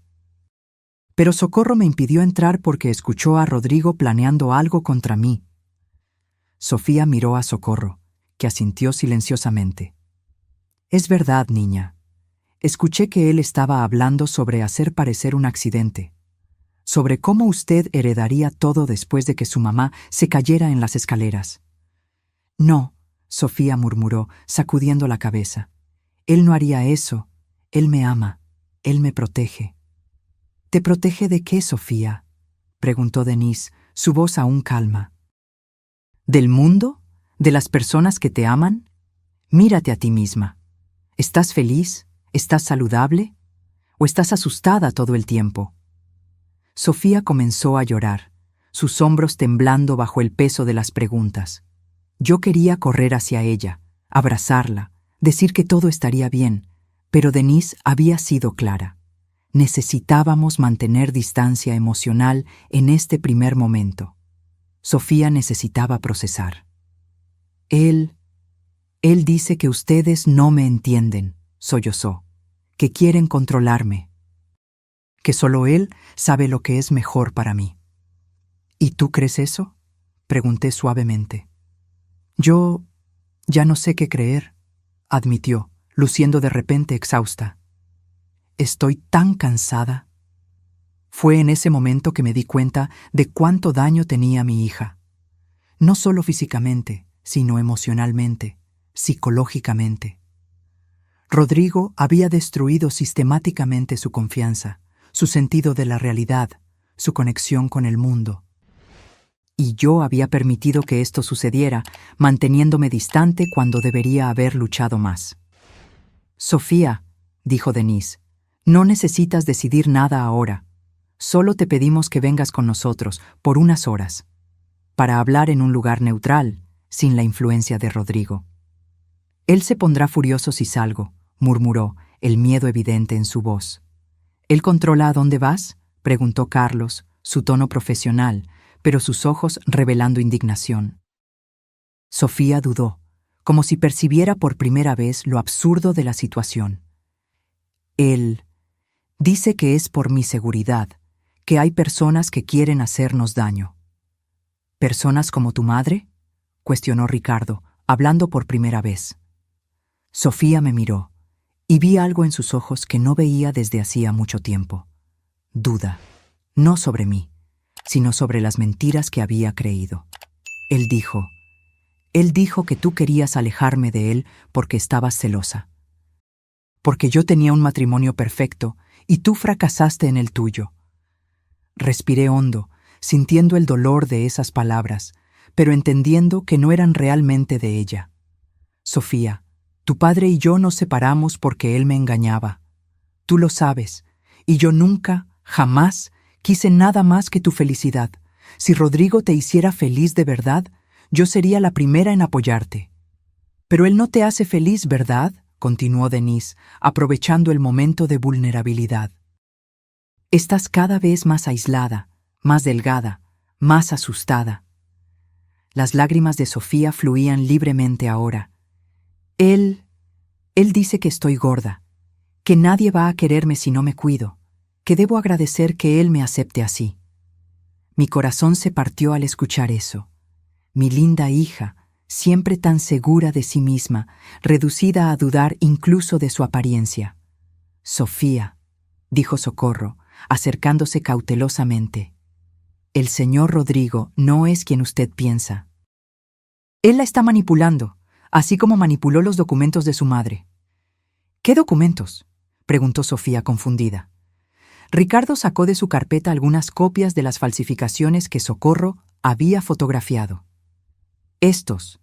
Pero Socorro me impidió entrar porque escuchó a Rodrigo planeando algo contra mí. Sofía miró a Socorro, que asintió silenciosamente. «Es verdad, niña. Escuché que él estaba hablando sobre hacer parecer un accidente. sobre cómo usted heredaría todo después de que su mamá se cayera en las escaleras. No, Sofía murmuró, sacudiendo la cabeza. Él no haría eso. Él me ama. Él me protege. ¿Te protege de qué, Sofía?, preguntó Denise, su voz aún calma. ¿Del mundo? ¿De las personas que te aman? Mírate a ti misma. ¿Estás feliz? ¿Estás saludable? ¿O estás asustada todo el tiempo? Sofía comenzó a llorar, sus hombros temblando bajo el peso de las preguntas. Yo quería correr hacia ella, abrazarla, decir que todo estaría bien, pero Denise había sido clara. Necesitábamos mantener distancia emocional en este primer momento. Sofía necesitaba procesar. Él dice que ustedes no me entienden, sollozó, que quieren controlarme, que solo él sabe lo que es mejor para mí. ¿Y tú crees eso?, pregunté suavemente. Yo ya no sé qué creer, admitió, luciendo de repente exhausta. Estoy tan cansada. Fue en ese momento que me di cuenta de cuánto daño tenía mi hija. No solo físicamente, sino emocionalmente, psicológicamente. Rodrigo había destruido sistemáticamente su confianza, su sentido de la realidad, su conexión con el mundo. Y yo había permitido que esto sucediera, manteniéndome distante cuando debería haber luchado más. Sofía, dijo Denise, no necesitas decidir nada ahora. Solo te pedimos que vengas con nosotros por unas horas, para hablar en un lugar neutral, sin la influencia de Rodrigo. Él se pondrá furioso si salgo, murmuró, el miedo evidente en su voz. ¿Él controla a dónde vas?, preguntó Carlos, su tono profesional, pero sus ojos revelando indignación. Sofía dudó, como si percibiera por primera vez lo absurdo de la situación. Él dice que es por mi seguridad, que hay personas que quieren hacernos daño. ¿Personas como tu madre?, cuestionó Ricardo, hablando por primera vez. Sofía me miró, y vi algo en sus ojos que no veía desde hacía mucho tiempo. Duda, no sobre mí, sino sobre las mentiras que había creído. Él dijo que tú querías alejarme de él porque estabas celosa. Porque yo tenía un matrimonio perfecto y tú fracasaste en el tuyo. Respiré hondo, sintiendo el dolor de esas palabras, pero entendiendo que no eran realmente de ella. Sofía, tu padre y yo nos separamos porque él me engañaba. Tú lo sabes, y yo nunca, jamás, quise nada más que tu felicidad. Si Rodrigo te hiciera feliz de verdad, yo sería la primera en apoyarte. Pero él no te hace feliz, ¿verdad?, continuó Denise, aprovechando el momento de vulnerabilidad. Estás cada vez más aislada, más delgada, más asustada. Las lágrimas de Sofía fluían libremente ahora. Él dice que estoy gorda, que nadie va a quererme si no me cuido, que debo agradecer que él me acepte así. Mi corazón se partió al escuchar eso. Mi linda hija, siempre tan segura de sí misma, reducida a dudar incluso de su apariencia. Sofía, dijo Socorro, acercándose cautelosamente. El señor Rodrigo no es quien usted piensa. Él la está manipulando, así como manipuló los documentos de su madre. ¿Qué documentos?, preguntó Sofía confundida. Ricardo sacó de su carpeta algunas copias de las falsificaciones que Socorro había fotografiado. Estos,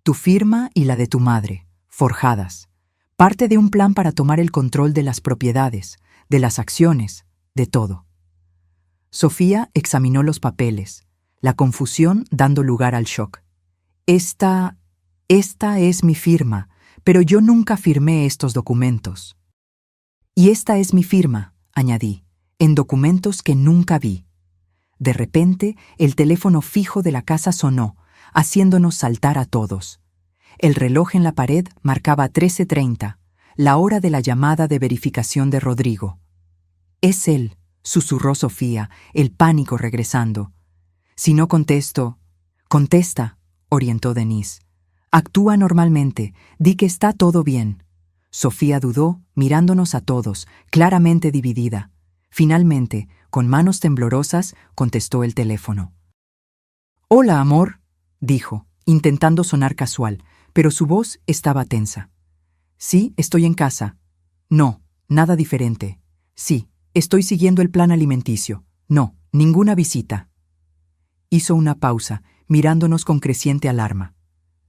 tu firma y la de tu madre, forjadas, parte de un plan para tomar el control de las propiedades, de las acciones, de todo. Sofía examinó los papeles, la confusión dando lugar al shock. Esta es mi firma, pero yo nunca firmé estos documentos. Y esta es mi firma, añadí, en documentos que nunca vi. De repente, el teléfono fijo de la casa sonó, haciéndonos saltar a todos. El reloj en la pared marcaba 13:30, la hora de la llamada de verificación de Rodrigo. Es él, susurró Sofía, el pánico regresando. Si no contesto, contesta, orientó Denise. Actúa normalmente, di que está todo bien. Sofía dudó, mirándonos a todos, claramente dividida. Finalmente, con manos temblorosas, contestó el teléfono. «Hola, amor», dijo, intentando sonar casual, pero su voz estaba tensa. «Sí, estoy en casa». «No, nada diferente». «Sí, estoy siguiendo el plan alimenticio». «No, ninguna visita». Hizo una pausa, mirándonos con creciente alarma.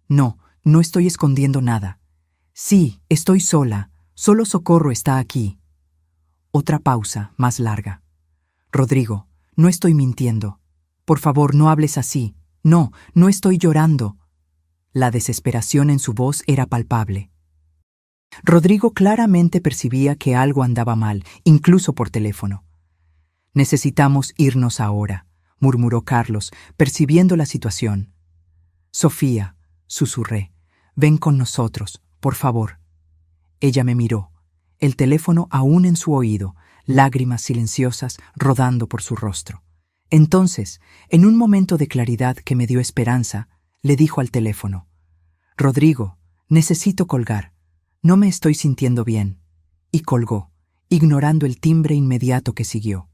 «No, no estoy escondiendo nada». «Sí, estoy sola. Solo Socorro está aquí». Otra pausa, más larga. «Rodrigo, no estoy mintiendo. Por favor, no hables así. No, no estoy llorando». La desesperación en su voz era palpable. Rodrigo claramente percibía que algo andaba mal, incluso por teléfono. «Necesitamos irnos ahora», murmuró Carlos, percibiendo la situación. «Sofía», susurré, «ven con nosotros, por favor». Ella me miró, el teléfono aún en su oído, lágrimas silenciosas rodando por su rostro. Entonces, en un momento de claridad que me dio esperanza, le dijo al teléfono: «Rodrigo, necesito colgar. No me estoy sintiendo bien». Y colgó, ignorando el timbre inmediato que siguió.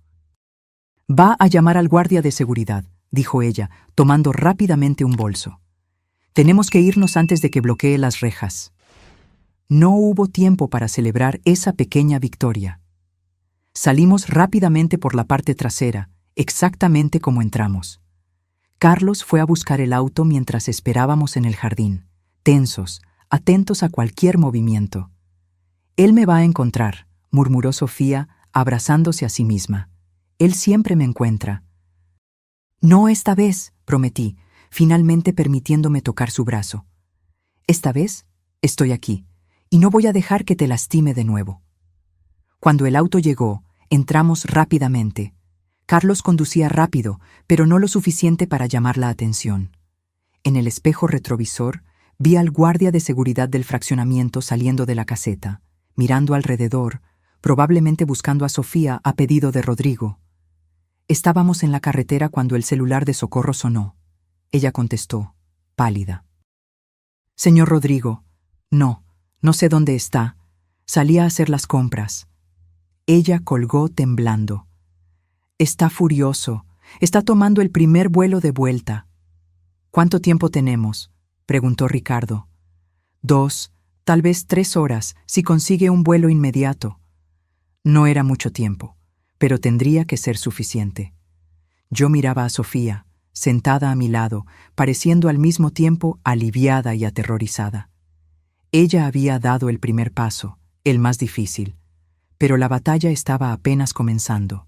«Va a llamar al guardia de seguridad», dijo ella, tomando rápidamente un bolso. «Tenemos que irnos antes de que bloquee las rejas». No hubo tiempo para celebrar esa pequeña victoria. Salimos rápidamente por la parte trasera, exactamente como entramos. Carlos fue a buscar el auto mientras esperábamos en el jardín, tensos, atentos a cualquier movimiento. «Él me va a encontrar», murmuró Sofía, abrazándose a sí misma. «Él siempre me encuentra». «No esta vez», prometí, finalmente permitiéndome tocar su brazo. «Esta vez estoy aquí, y no voy a dejar que te lastime de nuevo». Cuando el auto llegó, entramos rápidamente. Carlos conducía rápido, pero no lo suficiente para llamar la atención. En el espejo retrovisor, vi al guardia de seguridad del fraccionamiento saliendo de la caseta, mirando alrededor, probablemente buscando a Sofía a pedido de Rodrigo. Estábamos en la carretera cuando el celular de Socorro sonó. Ella contestó, pálida. «Señor Rodrigo, no sé dónde está. Salí a hacer las compras». Ella colgó temblando. «Está furioso. Está tomando el primer vuelo de vuelta». «¿Cuánto tiempo tenemos?», preguntó Ricardo. 2, tal vez 3 horas, si consigue un vuelo inmediato». No era mucho tiempo, pero tendría que ser suficiente. Yo miraba a Sofía, sentada a mi lado, pareciendo al mismo tiempo aliviada y aterrorizada. Ella había dado el primer paso, el más difícil, pero la batalla estaba apenas comenzando.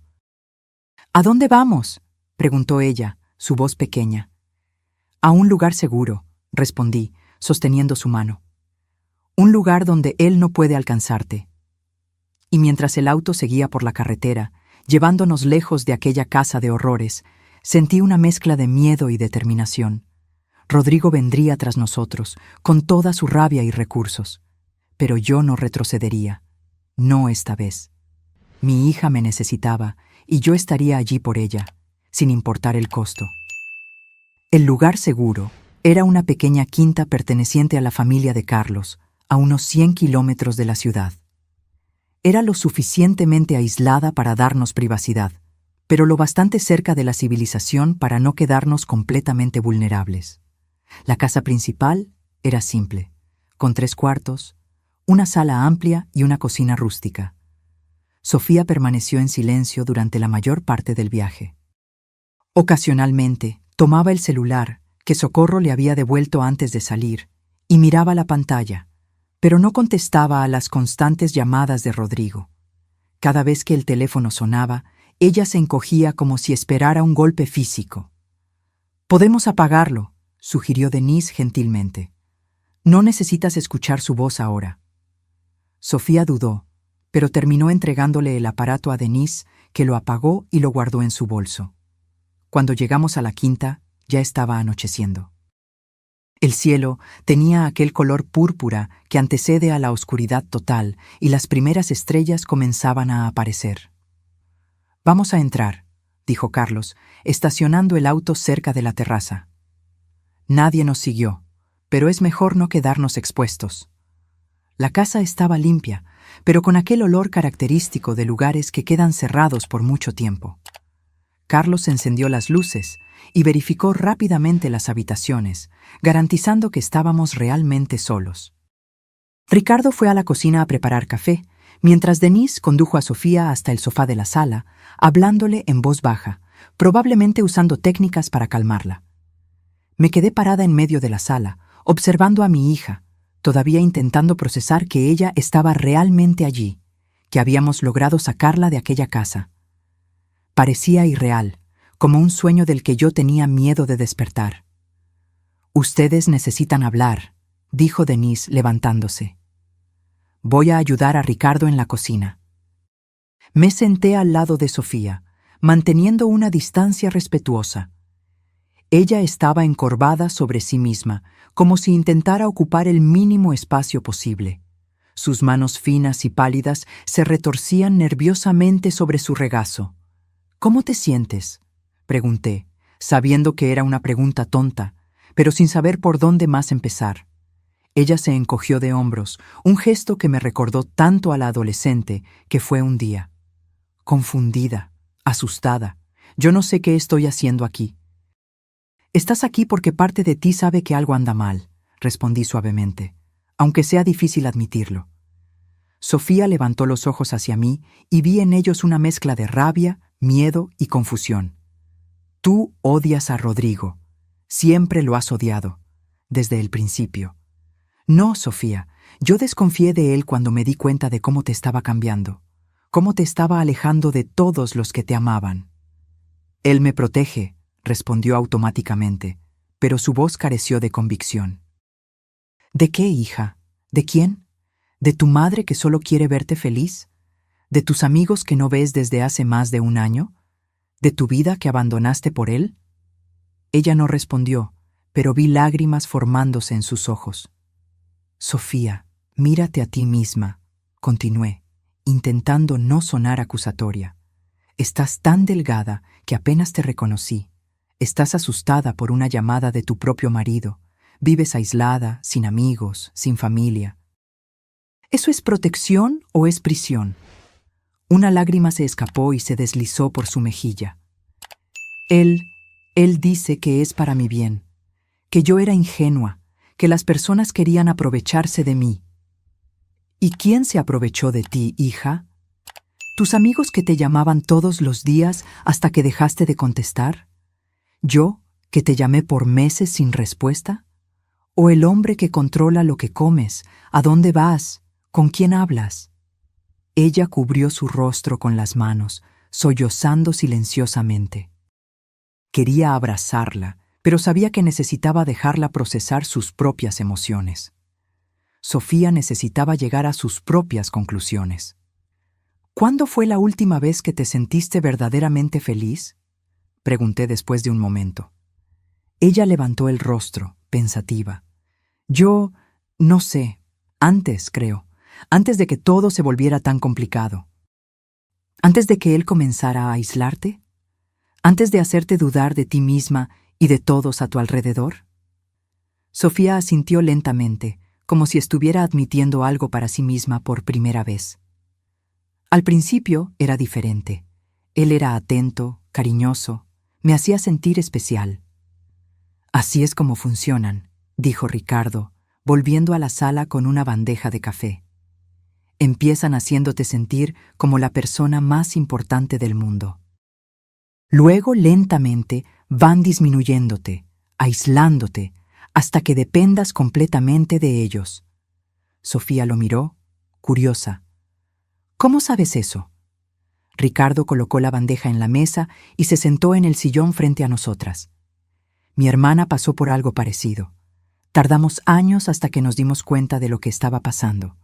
«¿A dónde vamos?», preguntó ella, su voz pequeña. «A un lugar seguro», respondí, sosteniendo su mano. «Un lugar donde él no puede alcanzarte». Y mientras el auto seguía por la carretera, llevándonos lejos de aquella casa de horrores, sentí una mezcla de miedo y determinación. Rodrigo vendría tras nosotros, con toda su rabia y recursos. Pero yo no retrocedería. No esta vez. Mi hija me necesitaba, y yo estaría allí por ella, sin importar el costo. El lugar seguro era una pequeña quinta perteneciente a la familia de Carlos, a unos 100 kilómetros de la ciudad. Era lo suficientemente aislada para darnos privacidad, pero lo bastante cerca de la civilización para no quedarnos completamente vulnerables. La casa principal era simple, con 3 cuartos, una sala amplia y una cocina rústica. Sofía permaneció en silencio durante la mayor parte del viaje. Ocasionalmente, tomaba el celular, que Socorro le había devuelto antes de salir, y miraba la pantalla, pero no contestaba a las constantes llamadas de Rodrigo. Cada vez que el teléfono sonaba, ella se encogía como si esperara un golpe físico. «Podemos apagarlo», sugirió Denise gentilmente. «No necesitas escuchar su voz ahora». Sofía dudó, pero terminó entregándole el aparato a Denise, que lo apagó y lo guardó en su bolso. Cuando llegamos a la quinta, ya estaba anocheciendo. El cielo tenía aquel color púrpura que antecede a la oscuridad total y las primeras estrellas comenzaban a aparecer. «Vamos a entrar», dijo Carlos, estacionando el auto cerca de la terraza. Nadie nos siguió, pero es mejor no quedarnos expuestos. La casa estaba limpia, pero con aquel olor característico de lugares que quedan cerrados por mucho tiempo. Carlos encendió las luces y verificó rápidamente las habitaciones, garantizando que estábamos realmente solos. Ricardo fue a la cocina a preparar café, mientras Denise condujo a Sofía hasta el sofá de la sala, hablándole en voz baja, probablemente usando técnicas para calmarla. Me quedé parada en medio de la sala, observando a mi hija, todavía intentando procesar que ella estaba realmente allí, que habíamos logrado sacarla de aquella casa. Parecía irreal, como un sueño del que yo tenía miedo de despertar. «Ustedes necesitan hablar», dijo Denise levantándose. «Voy a ayudar a Ricardo en la cocina». Me senté al lado de Sofía, manteniendo una distancia respetuosa. Ella estaba encorvada sobre sí misma, como si intentara ocupar el mínimo espacio posible. Sus manos finas y pálidas se retorcían nerviosamente sobre su regazo. «¿Cómo te sientes?», pregunté, sabiendo que era una pregunta tonta, pero sin saber por dónde más empezar. Ella se encogió de hombros, un gesto que me recordó tanto a la adolescente que fue un día. Confundida, asustada, yo no sé qué estoy haciendo aquí. «Estás aquí porque parte de ti sabe que algo anda mal», respondí suavemente, aunque sea difícil admitirlo. Sofía levantó los ojos hacia mí y vi en ellos una mezcla de rabia, miedo y confusión. «Tú odias a Rodrigo. Siempre lo has odiado. Desde el principio». «No, Sofía, yo desconfié de él cuando me di cuenta de cómo te estaba cambiando, cómo te estaba alejando de todos los que te amaban». «Él me protege», respondió automáticamente, pero su voz careció de convicción. «¿De qué, hija? ¿De quién? ¿De tu madre que solo quiere verte feliz? ¿De tus amigos que no ves desde hace más de un año? ¿De tu vida que abandonaste por él?». Ella no respondió, pero vi lágrimas formándose en sus ojos. «Sofía, mírate a ti misma», continué, intentando no sonar acusatoria. «Estás tan delgada que apenas te reconocí. Estás asustada por una llamada de tu propio marido. Vives aislada, sin amigos, sin familia. ¿Eso es protección o es prisión?». Una lágrima se escapó y se deslizó por su mejilla. Él dice que es para mi bien, que yo era ingenua, que las personas querían aprovecharse de mí». «¿Y quién se aprovechó de ti, hija? ¿Tus amigos que te llamaban todos los días hasta que dejaste de contestar? ¿Yo, que te llamé por meses sin respuesta? ¿O el hombre que controla lo que comes, a dónde vas, con quién hablas?». Ella cubrió su rostro con las manos, sollozando silenciosamente. Quería abrazarla, pero sabía que necesitaba dejarla procesar sus propias emociones. Sofía necesitaba llegar a sus propias conclusiones. «¿Cuándo fue la última vez que te sentiste verdaderamente feliz?», pregunté después de un momento. Ella levantó el rostro, pensativa. «Yo, no sé, antes, creo, antes de que todo se volviera tan complicado. Antes de que él comenzara a aislarte, antes de hacerte dudar de ti misma y de todos a tu alrededor». Sofía asintió lentamente, como si estuviera admitiendo algo para sí misma por primera vez. Al principio era diferente. Él era atento, cariñoso, me hacía sentir especial. «Así es como funcionan», dijo Ricardo, volviendo a la sala con una bandeja de café. «Empiezan haciéndote sentir como la persona más importante del mundo. Luego, lentamente, van disminuyéndote, aislándote, hasta que dependas completamente de ellos». Sofía lo miró, curiosa. «¿Cómo sabes eso?». Ricardo colocó la bandeja en la mesa y se sentó en el sillón frente a nosotras. «Mi hermana pasó por algo parecido. Tardamos años hasta que nos dimos cuenta de lo que estaba pasando.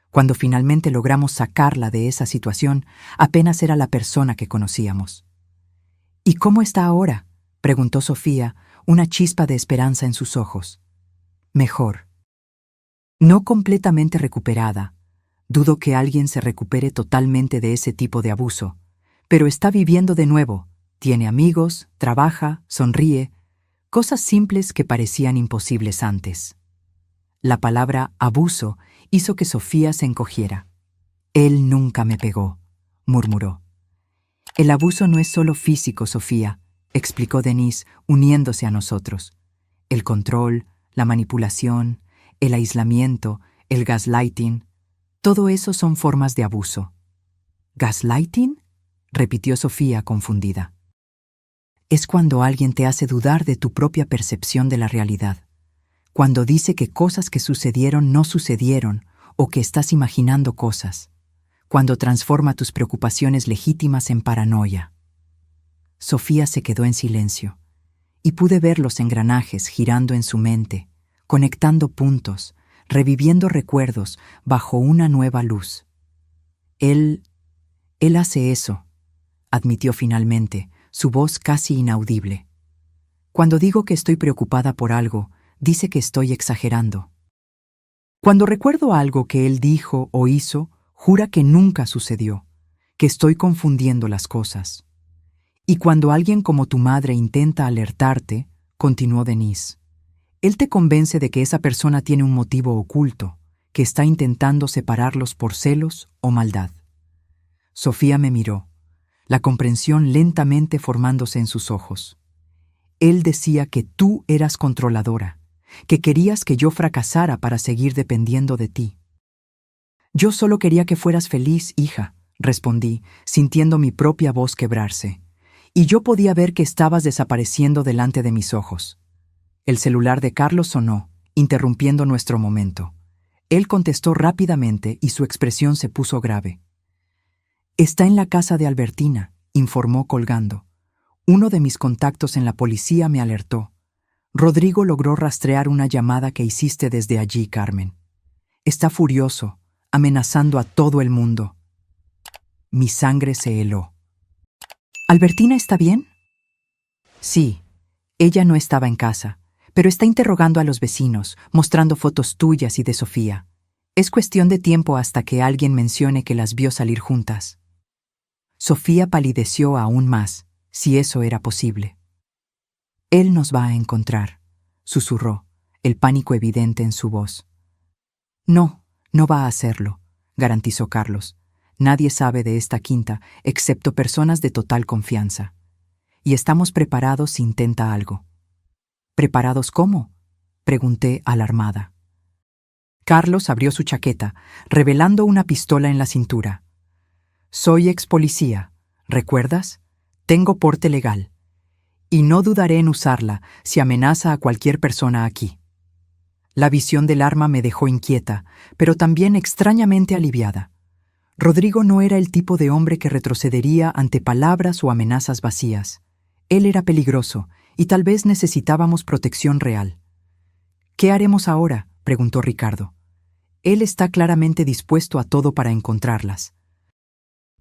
Cuando finalmente logramos sacarla de esa situación, apenas era la persona que conocíamos». «¿Y cómo está ahora?», preguntó Sofía, una chispa de esperanza en sus ojos. «Mejor. No completamente recuperada. Dudo que alguien se recupere totalmente de ese tipo de abuso, pero está viviendo de nuevo. Tiene amigos, trabaja, sonríe, cosas simples que parecían imposibles antes». La palabra abuso hizo que Sofía se encogiera. Él nunca me pegó, murmuró. El abuso no es solo físico, Sofía, explicó Denise, uniéndose a nosotros. El control, la manipulación, el aislamiento, el gaslighting, todo eso son formas de abuso. ¿Gaslighting?, repitió Sofía confundida. Es cuando alguien te hace dudar de tu propia percepción de la realidad. Cuando dice que cosas que sucedieron no sucedieron o que estás imaginando cosas. Cuando transforma tus preocupaciones legítimas en paranoia. Sofía se quedó en silencio y pude ver los engranajes girando en su mente, conectando puntos, reviviendo recuerdos bajo una nueva luz. Él hace eso, admitió finalmente, su voz casi inaudible. Cuando digo que estoy preocupada por algo, dice que estoy exagerando. Cuando recuerdo algo que él dijo o hizo, jura que nunca sucedió, que estoy confundiendo las cosas. Y cuando alguien como tu madre intenta alertarte, continuó Denise, él te convence de que esa persona tiene un motivo oculto, que está intentando separarlos por celos o maldad. Sofía me miró, la comprensión lentamente formándose en sus ojos. Él decía que tú eras controladora, que querías que yo fracasara para seguir dependiendo de ti. Yo solo quería que fueras feliz, hija, respondí, sintiendo mi propia voz quebrarse. Y yo podía ver que estabas desapareciendo delante de mis ojos. El celular de Carlos sonó, interrumpiendo nuestro momento. Él contestó rápidamente y su expresión se puso grave. Está en la casa de Albertina, informó colgando. Uno de mis contactos en la policía me alertó. Rodrigo logró rastrear una llamada que hiciste desde allí, Carmen. Está furioso, amenazando a todo el mundo. Mi sangre se heló. ¿Albertina está bien? Sí, ella no estaba en casa, pero está interrogando a los vecinos, mostrando fotos tuyas y de Sofía. Es cuestión de tiempo hasta que alguien mencione que las vio salir juntas. Sofía palideció aún más, si eso era posible. Él nos va a encontrar, susurró, el pánico evidente en su voz. No, no va a hacerlo, garantizó Carlos. Nadie sabe de esta quinta, excepto personas de total confianza. Y estamos preparados si intenta algo. ¿Preparados cómo?, pregunté alarmada. Carlos abrió su chaqueta, revelando una pistola en la cintura. Soy ex policía, ¿recuerdas? Tengo porte legal. Y no dudaré en usarla si amenaza a cualquier persona aquí. La visión del arma me dejó inquieta, pero también extrañamente aliviada. Rodrigo no era el tipo de hombre que retrocedería ante palabras o amenazas vacías. Él era peligroso, y tal vez necesitábamos protección real. ¿Qué haremos ahora?, preguntó Ricardo. Él está claramente dispuesto a todo para encontrarlas.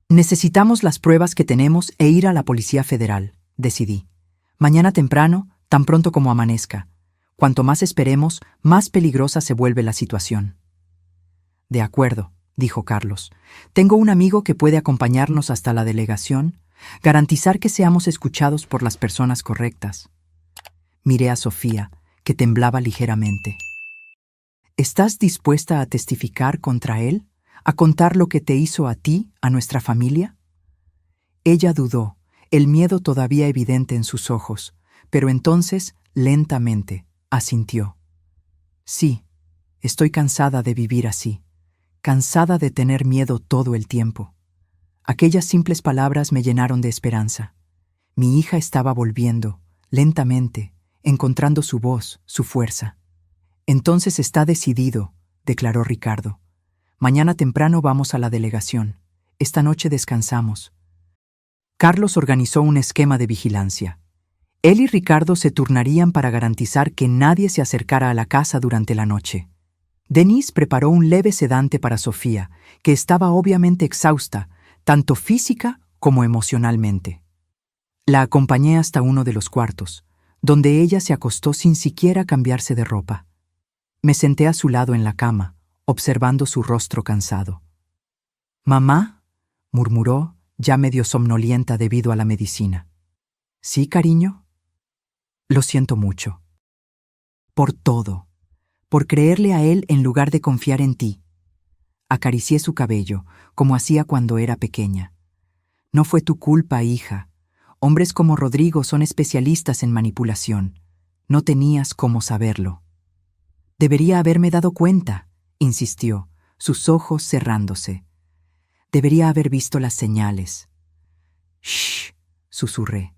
Necesitamos las pruebas que tenemos e ir a la Policía Federal, decidí. Mañana temprano, tan pronto como amanezca. Cuanto más esperemos, más peligrosa se vuelve la situación. De acuerdo, dijo Carlos. Tengo un amigo que puede acompañarnos hasta la delegación, garantizar que seamos escuchados por las personas correctas. Miré a Sofía, que temblaba ligeramente. ¿Estás dispuesta a testificar contra él? ¿A contar lo que te hizo a ti, a nuestra familia? Ella dudó, el miedo todavía evidente en sus ojos, pero entonces, lentamente, asintió. Sí, estoy cansada de vivir así, cansada de tener miedo todo el tiempo. Aquellas simples palabras me llenaron de esperanza. Mi hija estaba volviendo, lentamente, encontrando su voz, su fuerza. Entonces está decidido, declaró Ricardo. Mañana temprano vamos a la delegación. Esta noche descansamos. Carlos organizó un esquema de vigilancia. Él y Ricardo se turnarían para garantizar que nadie se acercara a la casa durante la noche. Denise preparó un leve sedante para Sofía, que estaba obviamente exhausta, tanto física como emocionalmente. La acompañé hasta uno de los cuartos, donde ella se acostó sin siquiera cambiarse de ropa. Me senté a su lado en la cama, observando su rostro cansado. «¿Mamá?», murmuró, ya medio somnolienta debido a la medicina. «¿Sí, cariño?» «Lo siento mucho. Por todo. Por creerle a él en lugar de confiar en ti. Acaricié su cabello, como hacía cuando era pequeña. No fue tu culpa, hija. Hombres como Rodrigo son especialistas en manipulación. No tenías cómo saberlo. Debería haberme dado cuenta, insistió, sus ojos cerrándose. Debería haber visto las señales. Shh, susurré.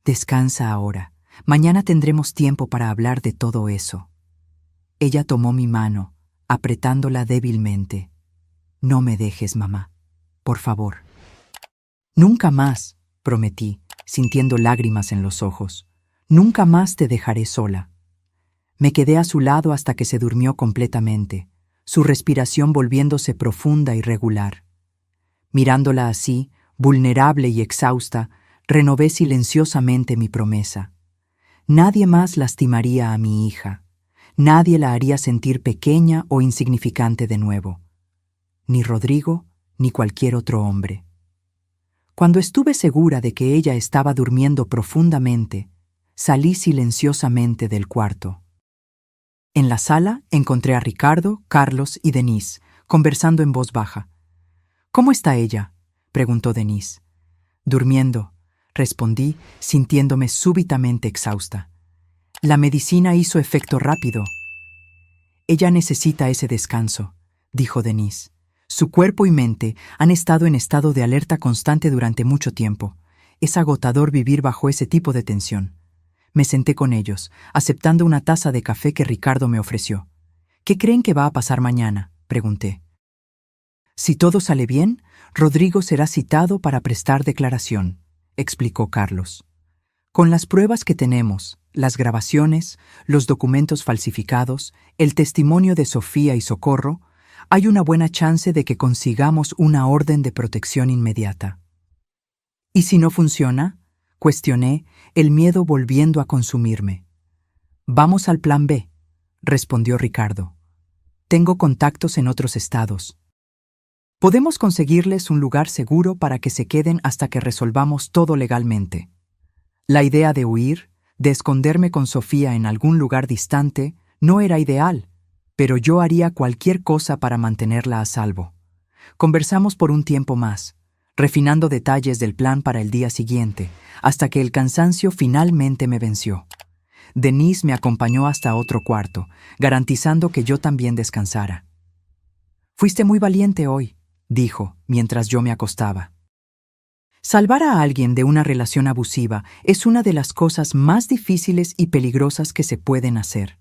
Descansa ahora. Mañana tendremos tiempo para hablar de todo eso. Ella tomó mi mano, apretándola débilmente. No me dejes, mamá. Por favor. Nunca más, prometí, sintiendo lágrimas en los ojos. Nunca más te dejaré sola. Me quedé a su lado hasta que se durmió completamente, su respiración volviéndose profunda y regular. Mirándola así, vulnerable y exhausta, renové silenciosamente mi promesa. Nadie más lastimaría a mi hija. Nadie la haría sentir pequeña o insignificante de nuevo. Ni Rodrigo, ni cualquier otro hombre. Cuando estuve segura de que ella estaba durmiendo profundamente, salí silenciosamente del cuarto. En la sala encontré a Ricardo, Carlos y Denise, conversando en voz baja. «¿Cómo está ella?», preguntó Denise. «Durmiendo», respondí, sintiéndome súbitamente exhausta. «La medicina hizo efecto rápido». «Ella necesita ese descanso», dijo Denise. «Su cuerpo y mente han estado en estado de alerta constante durante mucho tiempo. Es agotador vivir bajo ese tipo de tensión». Me senté con ellos, aceptando una taza de café que Ricardo me ofreció. «¿Qué creen que va a pasar mañana?», pregunté. «Si todo sale bien, Rodrigo será citado para prestar declaración», explicó Carlos. «Con las pruebas que tenemos, las grabaciones, los documentos falsificados, el testimonio de Sofía y Socorro, hay una buena chance de que consigamos una orden de protección inmediata». «¿Y si no funciona?», cuestioné, el miedo volviendo a consumirme. «Vamos al plan B», respondió Ricardo. «Tengo contactos en otros estados. Podemos conseguirles un lugar seguro para que se queden hasta que resolvamos todo legalmente». La idea de huir, de esconderme con Sofía en algún lugar distante, no era ideal, pero yo haría cualquier cosa para mantenerla a salvo. Conversamos por un tiempo más, refinando detalles del plan para el día siguiente, hasta que el cansancio finalmente me venció. Denise me acompañó hasta otro cuarto, garantizando que yo también descansara. «Fuiste muy valiente hoy», dijo, mientras yo me acostaba. Salvar a alguien de una relación abusiva es una de las cosas más difíciles y peligrosas que se pueden hacer.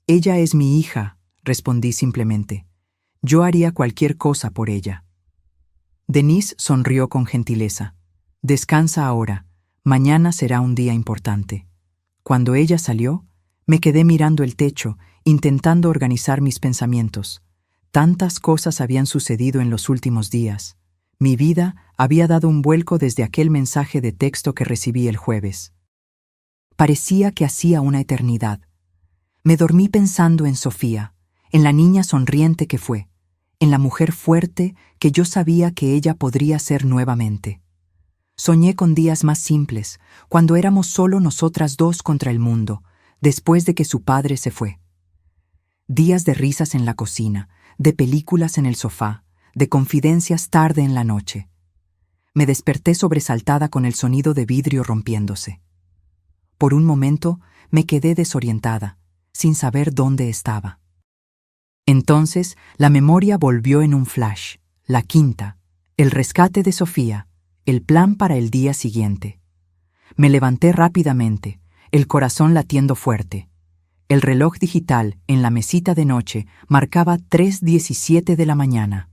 «Ella es mi hija», respondí simplemente. «Yo haría cualquier cosa por ella». Denise sonrió con gentileza. «Descansa ahora. Mañana será un día importante». Cuando ella salió, me quedé mirando el techo, intentando organizar mis pensamientos. Tantas cosas habían sucedido en los últimos días. Mi vida había dado un vuelco desde aquel mensaje de texto que recibí el jueves. Parecía que hacía una eternidad. Me dormí pensando en Sofía, en la niña sonriente que fue, en la mujer fuerte que yo sabía que ella podría ser nuevamente. Soñé con días más simples, cuando éramos solo nosotras dos contra el mundo, después de que su padre se fue. Días de risas en la cocina, de películas en el sofá, de confidencias tarde en la noche. Me desperté sobresaltada con el sonido de vidrio rompiéndose. Por un momento me quedé desorientada, sin saber dónde estaba. Entonces la memoria volvió en un flash, la quinta, el rescate de Sofía, el plan para el día siguiente. Me levanté rápidamente, el corazón latiendo fuerte. El reloj digital en la mesita de noche marcaba 3:17 de la mañana.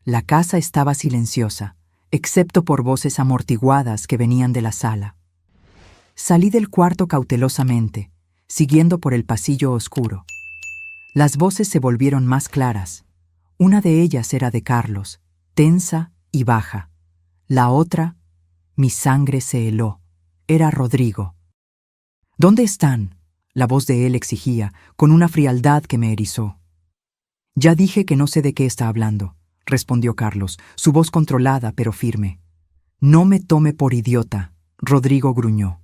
La casa estaba silenciosa, excepto por voces amortiguadas que venían de la sala. Salí del cuarto cautelosamente, siguiendo por el pasillo oscuro. Las voces se volvieron más claras. Una de ellas era de Carlos, tensa y baja. La otra, mi sangre se heló, era Rodrigo. «¿Dónde están?», la voz de él exigía, con una frialdad que me erizó. «Ya dije que no sé de qué está hablando», respondió Carlos, su voz controlada pero firme. «No me tome por idiota», Rodrigo gruñó.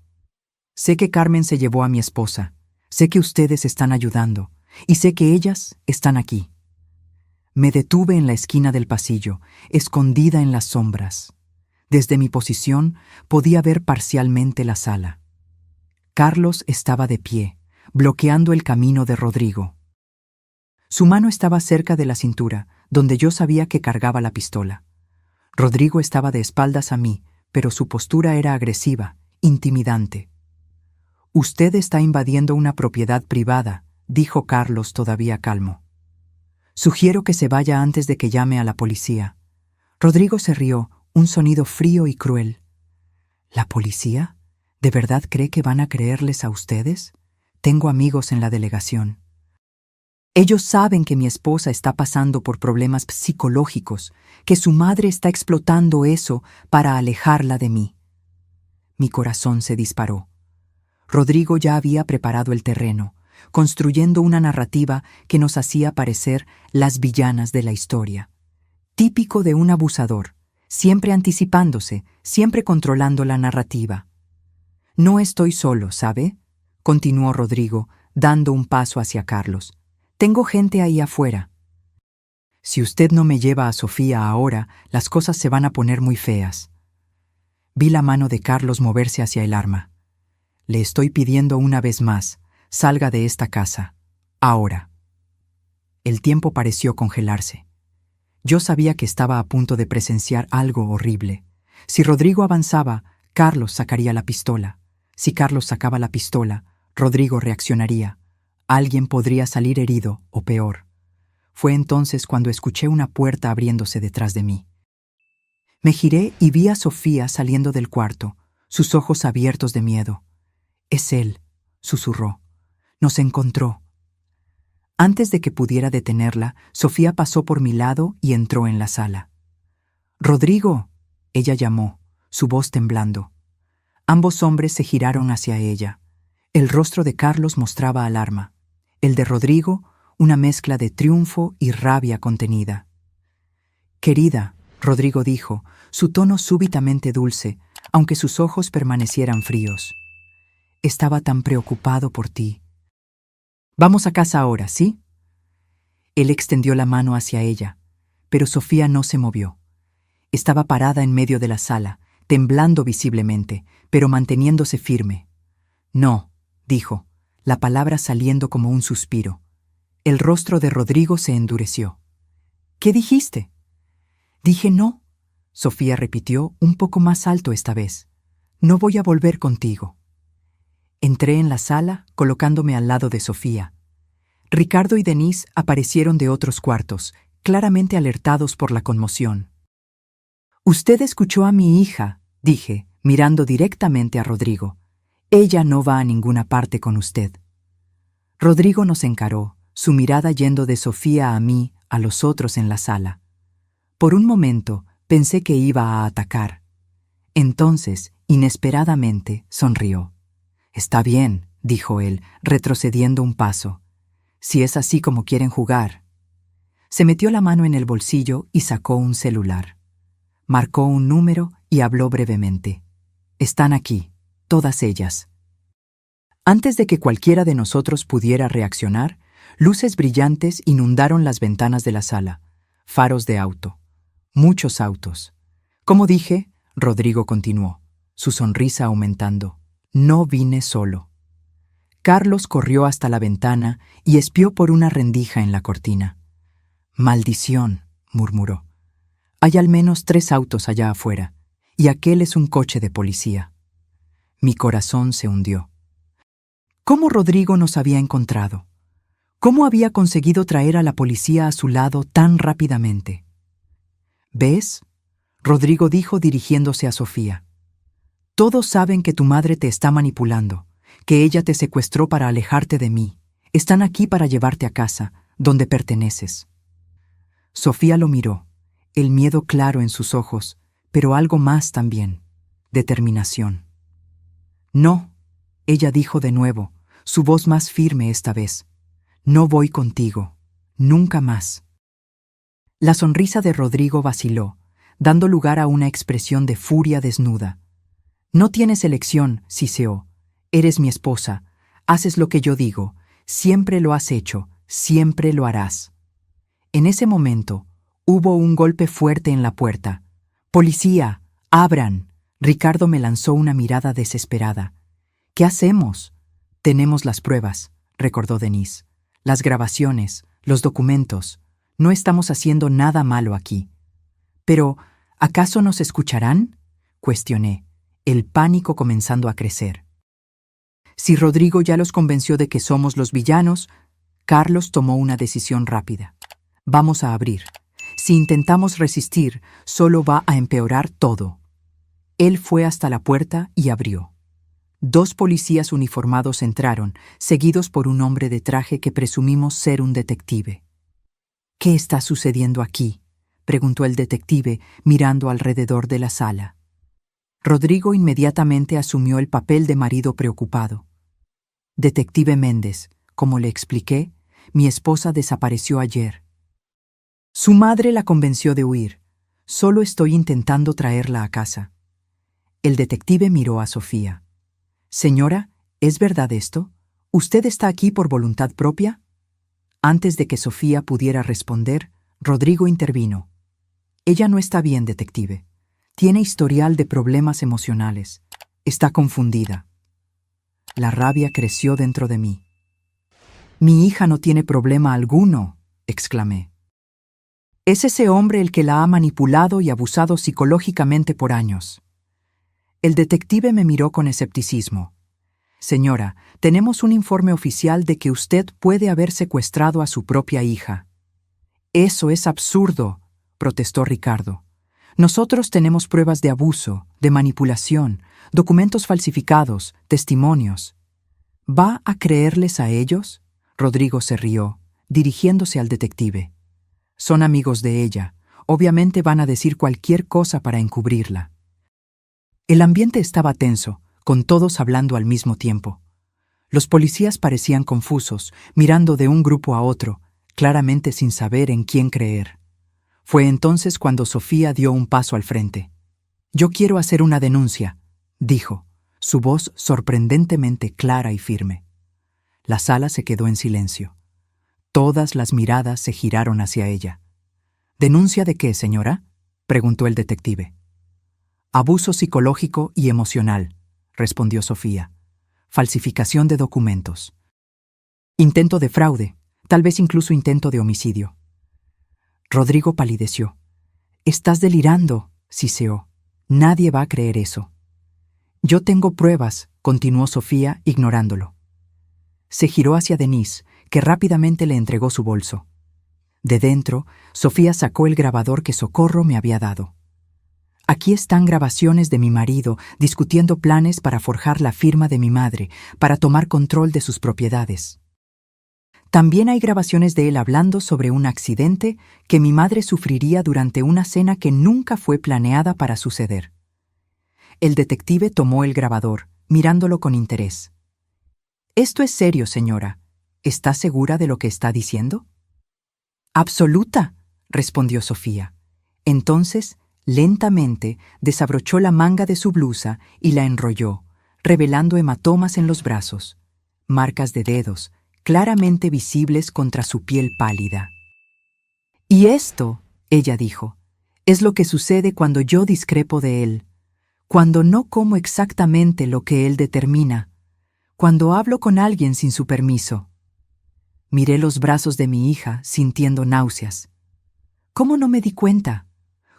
«Sé que Carmen se llevó a mi esposa, sé que ustedes están ayudando, y sé que ellas están aquí». Me detuve en la esquina del pasillo, escondida en las sombras. Desde mi posición podía ver parcialmente la sala. Carlos estaba de pie, bloqueando el camino de Rodrigo. Su mano estaba cerca de la cintura, donde yo sabía que cargaba la pistola. Rodrigo estaba de espaldas a mí, pero su postura era agresiva, intimidante. «Usted está invadiendo una propiedad privada», dijo Carlos todavía calmo. «Sugiero que se vaya antes de que llame a la policía». Rodrigo se rió, un sonido frío y cruel. «¿La policía? ¿De verdad cree que van a creerles a ustedes? Tengo amigos en la delegación. Ellos saben que mi esposa está pasando por problemas psicológicos, que su madre está explotando eso para alejarla de mí». Mi corazón se disparó. Rodrigo ya había preparado el terreno, construyendo una narrativa que nos hacía parecer las villanas de la historia. Típico de un abusador, siempre anticipándose, siempre controlando la narrativa. «No estoy solo, ¿sabe?», continuó Rodrigo, dando un paso hacia Carlos. «Tengo gente ahí afuera. Si usted no me lleva a Sofía ahora, las cosas se van a poner muy feas». Vi la mano de Carlos moverse hacia el arma. «Le estoy pidiendo una vez más, salga de esta casa, ahora». El tiempo pareció congelarse. Yo sabía que estaba a punto de presenciar algo horrible. Si Rodrigo avanzaba, Carlos sacaría la pistola. Si Carlos sacaba la pistola, Rodrigo reaccionaría. Alguien podría salir herido o peor. Fue entonces cuando escuché una puerta abriéndose detrás de mí. Me giré y vi a Sofía saliendo del cuarto, sus ojos abiertos de miedo. «Es él», susurró. «Nos encontró». Antes de que pudiera detenerla, Sofía pasó por mi lado y entró en la sala. «Rodrigo», ella llamó, su voz temblando. Ambos hombres se giraron hacia ella. El rostro de Carlos mostraba alarma. El de Rodrigo, una mezcla de triunfo y rabia contenida. «Querida», Rodrigo dijo, su tono súbitamente dulce, aunque sus ojos permanecieran fríos. «Estaba tan preocupado por ti. Vamos a casa ahora, ¿sí?» Él extendió la mano hacia ella, pero Sofía no se movió. Estaba parada en medio de la sala, temblando visiblemente, pero manteniéndose firme. «No», dijo, la palabra saliendo como un suspiro. El rostro de Rodrigo se endureció. «¿Qué dijiste?» «Dije no», Sofía repitió un poco más alto esta vez. «No voy a volver contigo». Entré en la sala, colocándome al lado de Sofía. Ricardo y Denise aparecieron de otros cuartos, claramente alertados por la conmoción. «Usted escuchó a mi hija», dije, mirando directamente a Rodrigo. «Ella no va a ninguna parte con usted». Rodrigo nos encaró, su mirada yendo de Sofía a mí, a los otros en la sala. Por un momento pensé que iba a atacar. Entonces, inesperadamente, sonrió. «Está bien», dijo él, retrocediendo un paso. «Si es así como quieren jugar». Se metió la mano en el bolsillo y sacó un celular. Marcó un número y habló brevemente. «Están aquí, todas ellas». Antes de que cualquiera de nosotros pudiera reaccionar, luces brillantes inundaron las ventanas de la sala. Faros de auto. Muchos autos. Como dije, Rodrigo continuó, su sonrisa aumentando. «No vine solo». Carlos corrió hasta la ventana y espió por una rendija en la cortina. «Maldición», murmuró. «Hay al menos 3 autos allá afuera, y aquel es un coche de policía». Mi corazón se hundió. ¿Cómo Rodrigo nos había encontrado? ¿Cómo había conseguido traer a la policía a su lado tan rápidamente? «¿Ves?», Rodrigo dijo dirigiéndose a Sofía. «Todos saben que tu madre te está manipulando, que ella te secuestró para alejarte de mí. Están aquí para llevarte a casa, donde perteneces». Sofía lo miró, el miedo claro en sus ojos, pero algo más también, determinación. «No», ella dijo de nuevo, su voz más firme esta vez. «No voy contigo, nunca más». La sonrisa de Rodrigo vaciló, dando lugar a una expresión de furia desnuda. «No tienes elección, Siseo. Eres mi esposa. Haces lo que yo digo. Siempre lo has hecho. Siempre lo harás». En ese momento, hubo un golpe fuerte en la puerta. «¡Policía! ¡Abran!». Ricardo me lanzó una mirada desesperada. «¿Qué hacemos?» «Tenemos las pruebas», recordó Denise. «Las grabaciones, los documentos. No estamos haciendo nada malo aquí». «Pero, ¿acaso nos escucharán?», cuestioné, el pánico comenzando a crecer. Si Rodrigo ya los convenció de que somos los villanos, Carlos tomó una decisión rápida. «Vamos a abrir. Si intentamos resistir, solo va a empeorar todo». Él fue hasta la puerta y abrió. 2 policías uniformados entraron, seguidos por un hombre de traje que presumimos ser un detective. «¿Qué está sucediendo aquí?», preguntó el detective, mirando alrededor de la sala. Rodrigo inmediatamente asumió el papel de marido preocupado. «Detective Méndez, como le expliqué, mi esposa desapareció ayer. Su madre la convenció de huir. Solo estoy intentando traerla a casa». El detective miró a Sofía. «Señora, ¿es verdad esto? ¿Usted está aquí por voluntad propia?». Antes de que Sofía pudiera responder, Rodrigo intervino. «Ella no está bien, detective. Tiene historial de problemas emocionales. Está confundida». La rabia creció dentro de mí. «Mi hija no tiene problema alguno», exclamé. «Es ese hombre el que la ha manipulado y abusado psicológicamente por años». El detective me miró con escepticismo. «Señora, tenemos un informe oficial de que usted puede haber secuestrado a su propia hija». «Eso es absurdo», protestó Ricardo. «Nosotros tenemos pruebas de abuso, de manipulación, documentos falsificados, testimonios». «¿Va a creerles a ellos?». Rodrigo se rió, dirigiéndose al detective. «Son amigos de ella. Obviamente van a decir cualquier cosa para encubrirla». El ambiente estaba tenso, con todos hablando al mismo tiempo. Los policías parecían confusos, mirando de un grupo a otro, claramente sin saber en quién creer. Fue entonces cuando Sofía dio un paso al frente. «Yo quiero hacer una denuncia», dijo, su voz sorprendentemente clara y firme. La sala se quedó en silencio. Todas las miradas se giraron hacia ella. «¿Denuncia de qué, señora?», preguntó el detective. «Abuso psicológico y emocional», respondió Sofía. «Falsificación de documentos. Intento de fraude, tal vez incluso intento de homicidio». Rodrigo palideció. «Estás delirando», siseó. «Nadie va a creer eso». «Yo tengo pruebas», continuó Sofía, ignorándolo. Se giró hacia Denise, que rápidamente le entregó su bolso. De dentro, Sofía sacó el grabador que Socorro me había dado. «Aquí están grabaciones de mi marido discutiendo planes para forjar la firma de mi madre, para tomar control de sus propiedades. También hay grabaciones de él hablando sobre un accidente que mi madre sufriría durante una cena que nunca fue planeada para suceder». El detective tomó el grabador, mirándolo con interés. «Esto es serio, señora. ¿Está segura de lo que está diciendo?». «Absoluta», respondió Sofía. Entonces, lentamente, desabrochó la manga de su blusa y la enrolló, revelando hematomas en los brazos, marcas de dedos, claramente visibles contra su piel pálida. «Y esto», ella dijo, «es lo que sucede cuando yo discrepo de él, cuando no como exactamente lo que él determina, cuando hablo con alguien sin su permiso». Miré los brazos de mi hija, sintiendo náuseas. ¿Cómo no me di cuenta?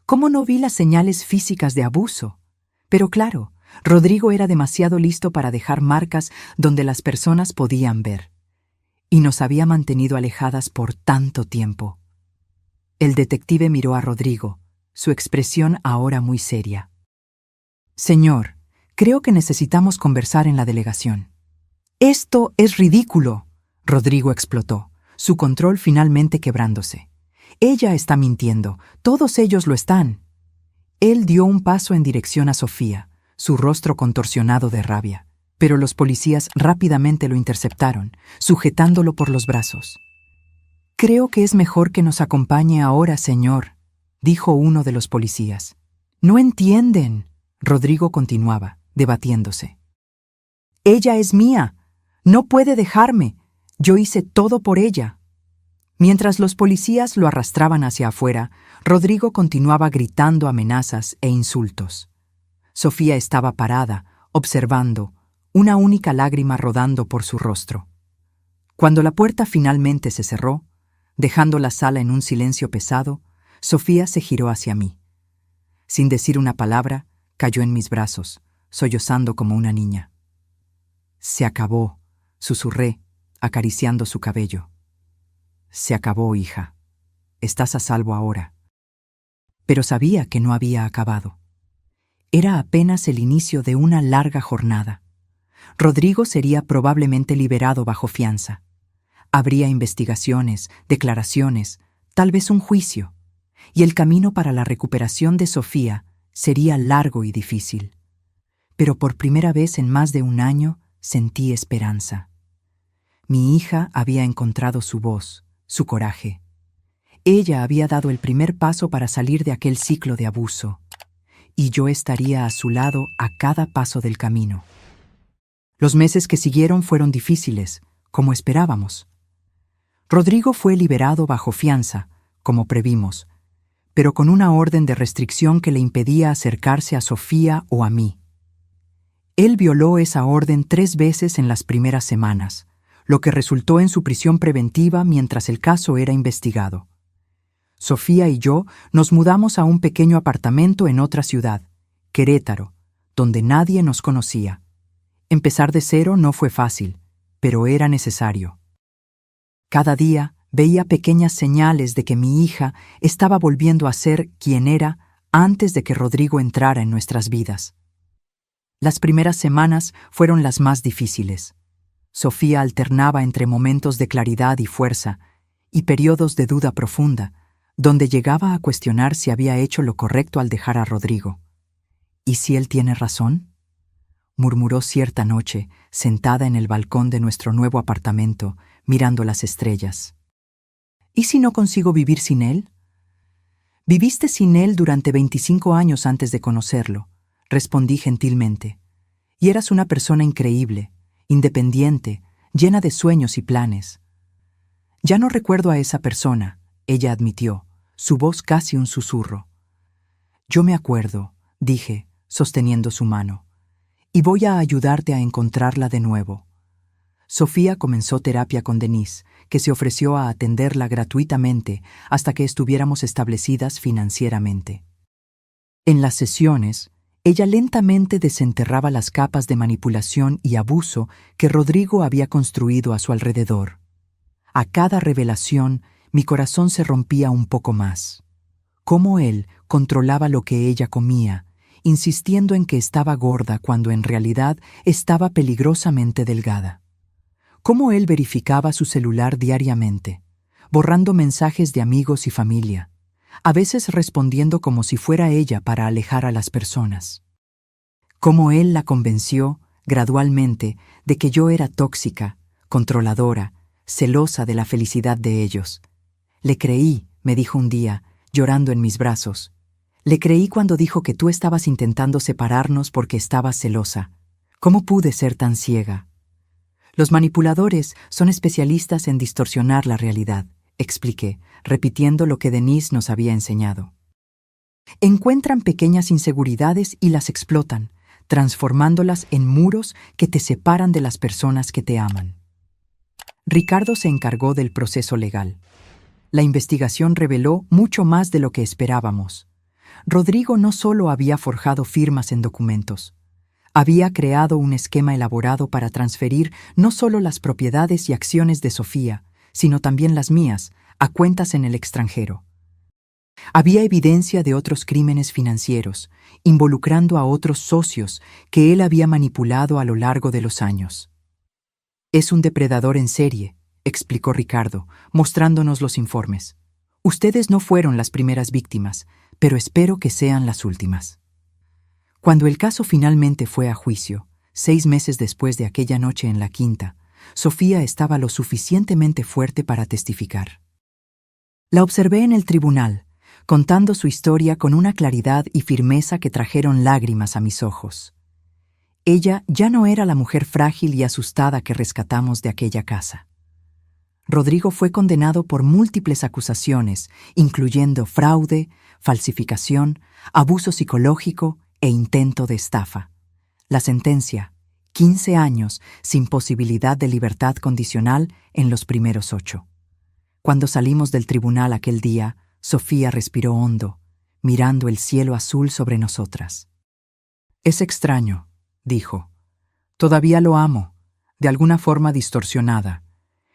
¿Cómo no vi las señales físicas de abuso? Pero claro, Rodrigo era demasiado listo para dejar marcas donde las personas podían ver. Y nos había mantenido alejadas por tanto tiempo. El detective miró a Rodrigo, su expresión ahora muy seria. «Señor, creo que necesitamos conversar en la delegación». «Esto es ridículo», Rodrigo explotó, su control finalmente quebrándose. «Ella está mintiendo, todos ellos lo están». Él dio un paso en dirección a Sofía, su rostro contorsionado de rabia, pero los policías rápidamente lo interceptaron, sujetándolo por los brazos. «Creo que es mejor que nos acompañe ahora, señor», dijo uno de los policías. «No entienden», Rodrigo continuaba, debatiéndose. «Ella es mía. No puede dejarme. Yo hice todo por ella». Mientras los policías lo arrastraban hacia afuera, Rodrigo continuaba gritando amenazas e insultos. Sofía estaba parada, observando, una única lágrima rodando por su rostro. Cuando la puerta finalmente se cerró, dejando la sala en un silencio pesado, Sofía se giró hacia mí. Sin decir una palabra, cayó en mis brazos, sollozando como una niña. «Se acabó», susurré, acariciando su cabello. «Se acabó, hija. Estás a salvo ahora». Pero sabía que no había acabado. Era apenas el inicio de una larga jornada. Rodrigo sería probablemente liberado bajo fianza. Habría investigaciones, declaraciones, tal vez un juicio, y el camino para la recuperación de Sofía sería largo y difícil. Pero por primera vez en más de un año sentí esperanza. Mi hija había encontrado su voz, su coraje. Ella había dado el primer paso para salir de aquel ciclo de abuso, y yo estaría a su lado a cada paso del camino. Los meses que siguieron fueron difíciles, como esperábamos. Rodrigo fue liberado bajo fianza, como previmos, pero con una orden de restricción que le impedía acercarse a Sofía o a mí. Él violó esa orden 3 veces en las primeras semanas, lo que resultó en su prisión preventiva mientras el caso era investigado. Sofía y yo nos mudamos a un pequeño apartamento en otra ciudad, Querétaro, donde nadie nos conocía. Empezar de cero no fue fácil, pero era necesario. Cada día veía pequeñas señales de que mi hija estaba volviendo a ser quien era antes de que Rodrigo entrara en nuestras vidas. Las primeras semanas fueron las más difíciles. Sofía alternaba entre momentos de claridad y fuerza y periodos de duda profunda, donde llegaba a cuestionar si había hecho lo correcto al dejar a Rodrigo. ¿Y si él tiene razón?, murmuró cierta noche, sentada en el balcón de nuestro nuevo apartamento, mirando las estrellas. ¿Y si no consigo vivir sin él? Viviste sin él durante 25 años antes de conocerlo, respondí gentilmente. Y eras una persona increíble, independiente, llena de sueños y planes. Ya no recuerdo a esa persona, ella admitió, su voz casi un susurro. Yo me acuerdo, dije, sosteniendo su mano, y voy a ayudarte a encontrarla de nuevo. Sofía comenzó terapia con Denise, que se ofreció a atenderla gratuitamente hasta que estuviéramos establecidas financieramente. En las sesiones, ella lentamente desenterraba las capas de manipulación y abuso que Rodrigo había construido a su alrededor. A cada revelación, mi corazón se rompía un poco más. Cómo él controlaba lo que ella comía, insistiendo en que estaba gorda cuando en realidad estaba peligrosamente delgada. Cómo él verificaba su celular diariamente, borrando mensajes de amigos y familia, a veces respondiendo como si fuera ella para alejar a las personas. Cómo él la convenció, gradualmente, de que yo era tóxica, controladora, celosa de la felicidad de ellos. Le creí, me dijo un día, llorando en mis brazos. Le creí cuando dijo que tú estabas intentando separarnos porque estabas celosa. ¿Cómo pude ser tan ciega? Los manipuladores son especialistas en distorsionar la realidad, expliqué, repitiendo lo que Denise nos había enseñado. Encuentran pequeñas inseguridades y las explotan, transformándolas en muros que te separan de las personas que te aman. Ricardo se encargó del proceso legal. La investigación reveló mucho más de lo que esperábamos. Rodrigo no solo había forjado firmas en documentos, había creado un esquema elaborado para transferir no solo las propiedades y acciones de Sofía, sino también las mías, a cuentas en el extranjero. Había evidencia de otros crímenes financieros, involucrando a otros socios que él había manipulado a lo largo de los años. Es un depredador en serie, explicó Ricardo, mostrándonos los informes. Ustedes no fueron las primeras víctimas, pero espero que sean las últimas. Cuando el caso finalmente fue a juicio, 6 meses después de aquella noche en la quinta, Sofía estaba lo suficientemente fuerte para testificar. La observé en el tribunal, contando su historia con una claridad y firmeza que trajeron lágrimas a mis ojos. Ella ya no era la mujer frágil y asustada que rescatamos de aquella casa. Rodrigo fue condenado por múltiples acusaciones, incluyendo fraude, falsificación, abuso psicológico e intento de estafa. La sentencia: 15 años sin posibilidad de libertad condicional en los primeros 8. Cuando salimos del tribunal aquel día, Sofía respiró hondo, mirando el cielo azul sobre nosotras. «Es extraño», dijo. «Todavía lo amo, de alguna forma distorsionada.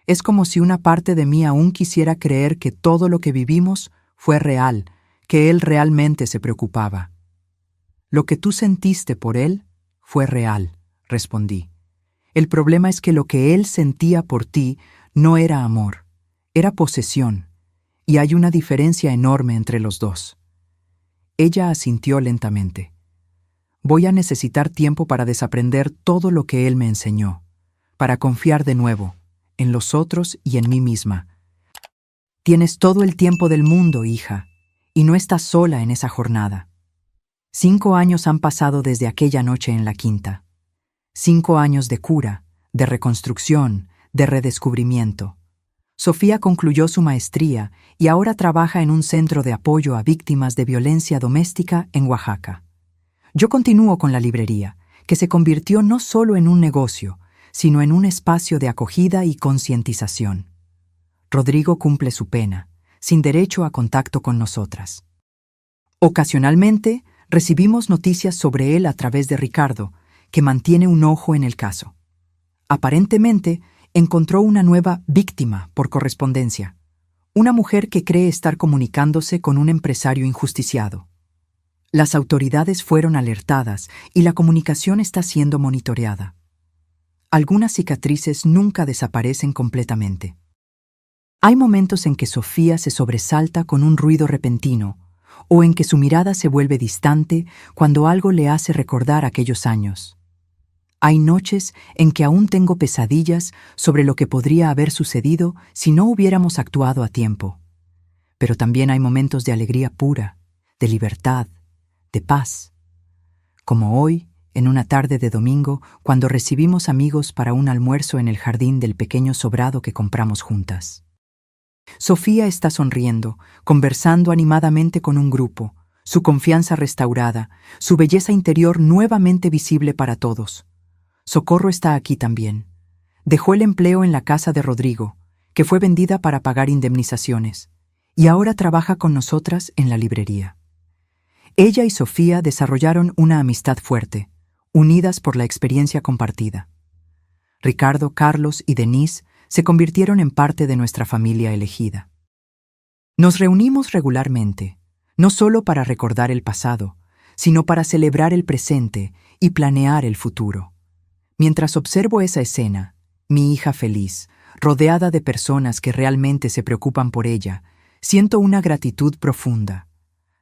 Es como si una parte de mí aún quisiera creer que todo lo que vivimos fue real, que él realmente se preocupaba». «Lo que tú sentiste por él fue real», respondí. «El problema es que lo que él sentía por ti no era amor, era posesión, y hay una diferencia enorme entre los dos». Ella asintió lentamente. «Voy a necesitar tiempo para desaprender todo lo que él me enseñó, para confiar de nuevo, en los otros y en mí misma. Tienes todo el tiempo del mundo, hija, y no estás sola en esa jornada». 5 años han pasado desde aquella noche en la quinta. 5 años de cura, de reconstrucción, de redescubrimiento. Sofía concluyó su maestría y ahora trabaja en un centro de apoyo a víctimas de violencia doméstica en Oaxaca. Yo continúo con la librería, que se convirtió no solo en un negocio, sino en un espacio de acogida y concientización. Rodrigo cumple su pena, sin derecho a contacto con nosotras. Ocasionalmente, recibimos noticias sobre él a través de Ricardo, que mantiene un ojo en el caso. Aparentemente, encontró una nueva víctima por correspondencia, una mujer que cree estar comunicándose con un empresario injusticiado. Las autoridades fueron alertadas y la comunicación está siendo monitoreada. Algunas cicatrices nunca desaparecen completamente. Hay momentos en que Sofía se sobresalta con un ruido repentino, o en que su mirada se vuelve distante cuando algo le hace recordar aquellos años. Hay noches en que aún tengo pesadillas sobre lo que podría haber sucedido si no hubiéramos actuado a tiempo. Pero también hay momentos de alegría pura, de libertad, de paz. Como hoy, en una tarde de domingo, cuando recibimos amigos para un almuerzo en el jardín del pequeño sobrado que compramos juntas. Sofía está sonriendo, conversando animadamente con un grupo, su confianza restaurada, su belleza interior nuevamente visible para todos. Socorro está aquí también. Dejó el empleo en la casa de Rodrigo, que fue vendida para pagar indemnizaciones, y ahora trabaja con nosotras en la librería. Ella y Sofía desarrollaron una amistad fuerte, unidas por la experiencia compartida. Ricardo, Carlos y Denise se convirtieron en parte de nuestra familia elegida. Nos reunimos regularmente, no solo para recordar el pasado, sino para celebrar el presente y planear el futuro. Mientras observo esa escena, mi hija feliz, rodeada de personas que realmente se preocupan por ella, siento una gratitud profunda,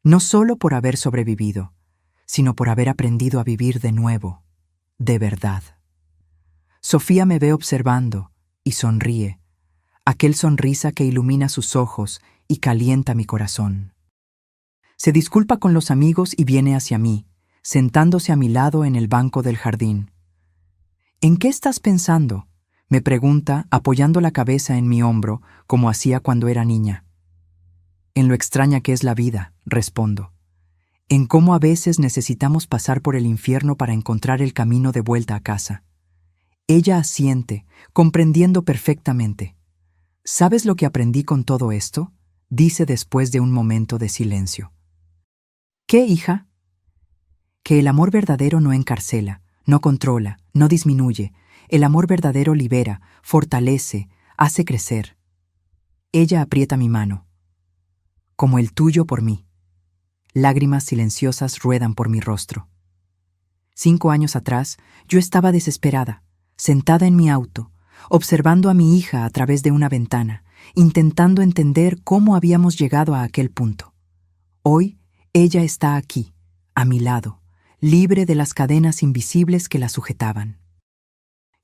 no solo por haber sobrevivido, sino por haber aprendido a vivir de nuevo, de verdad. Sofía me ve observando y sonríe, aquel sonrisa que ilumina sus ojos y calienta mi corazón. Se disculpa con los amigos y viene hacia mí, sentándose a mi lado en el banco del jardín. «¿En qué estás pensando?», me pregunta, apoyando la cabeza en mi hombro, como hacía cuando era niña. «En lo extraña que es la vida», respondo. «En cómo a veces necesitamos pasar por el infierno para encontrar el camino de vuelta a casa». Ella asiente, comprendiendo perfectamente. «¿Sabes lo que aprendí con todo esto?», dice después de un momento de silencio. «¿Qué, hija?». «Que el amor verdadero no encarcela, no controla, no disminuye. El amor verdadero libera, fortalece, hace crecer». Ella aprieta mi mano. «Como el tuyo por mí». Lágrimas silenciosas ruedan por mi rostro. 5 años atrás, yo estaba desesperada, sentada en mi auto, observando a mi hija a través de una ventana, intentando entender cómo habíamos llegado a aquel punto. Hoy, ella está aquí, a mi lado, libre de las cadenas invisibles que la sujetaban.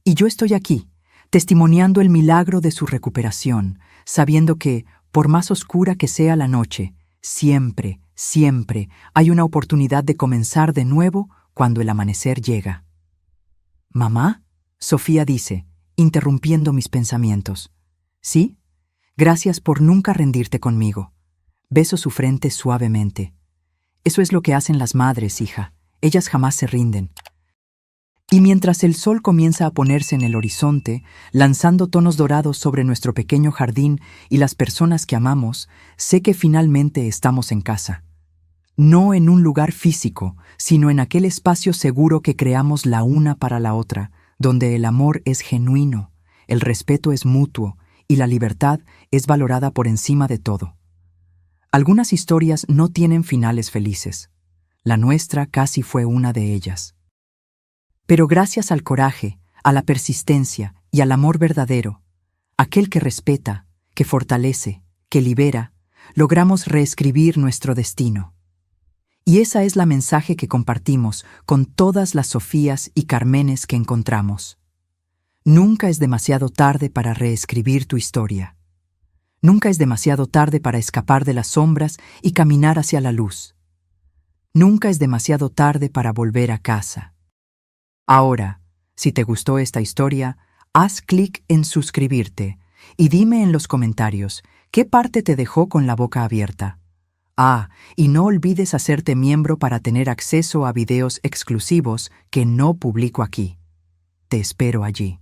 Y yo estoy aquí, testimoniando el milagro de su recuperación, sabiendo que, por más oscura que sea la noche, siempre, siempre hay una oportunidad de comenzar de nuevo cuando el amanecer llega. «¿Mamá?», Sofía dice, interrumpiendo mis pensamientos. ¿Sí? Gracias por nunca rendirte conmigo. Beso su frente suavemente. Eso es lo que hacen las madres, hija. Ellas jamás se rinden. Y mientras el sol comienza a ponerse en el horizonte, lanzando tonos dorados sobre nuestro pequeño jardín y las personas que amamos, sé que finalmente estamos en casa. No en un lugar físico, sino en aquel espacio seguro que creamos la una para la otra, donde el amor es genuino, el respeto es mutuo y la libertad es valorada por encima de todo. Algunas historias no tienen finales felices. La nuestra casi fue una de ellas. Pero gracias al coraje, a la persistencia y al amor verdadero, aquel que respeta, que fortalece, que libera, logramos reescribir nuestro destino. Y esa es la mensaje que compartimos con todas las Sofías y Carmenes que encontramos. Nunca es demasiado tarde para reescribir tu historia. Nunca es demasiado tarde para escapar de las sombras y caminar hacia la luz. Nunca es demasiado tarde para volver a casa. Ahora, si te gustó esta historia, haz clic en suscribirte y dime en los comentarios qué parte te dejó con la boca abierta. Y no olvides hacerte miembro para tener acceso a videos exclusivos que no publico aquí. Te espero allí.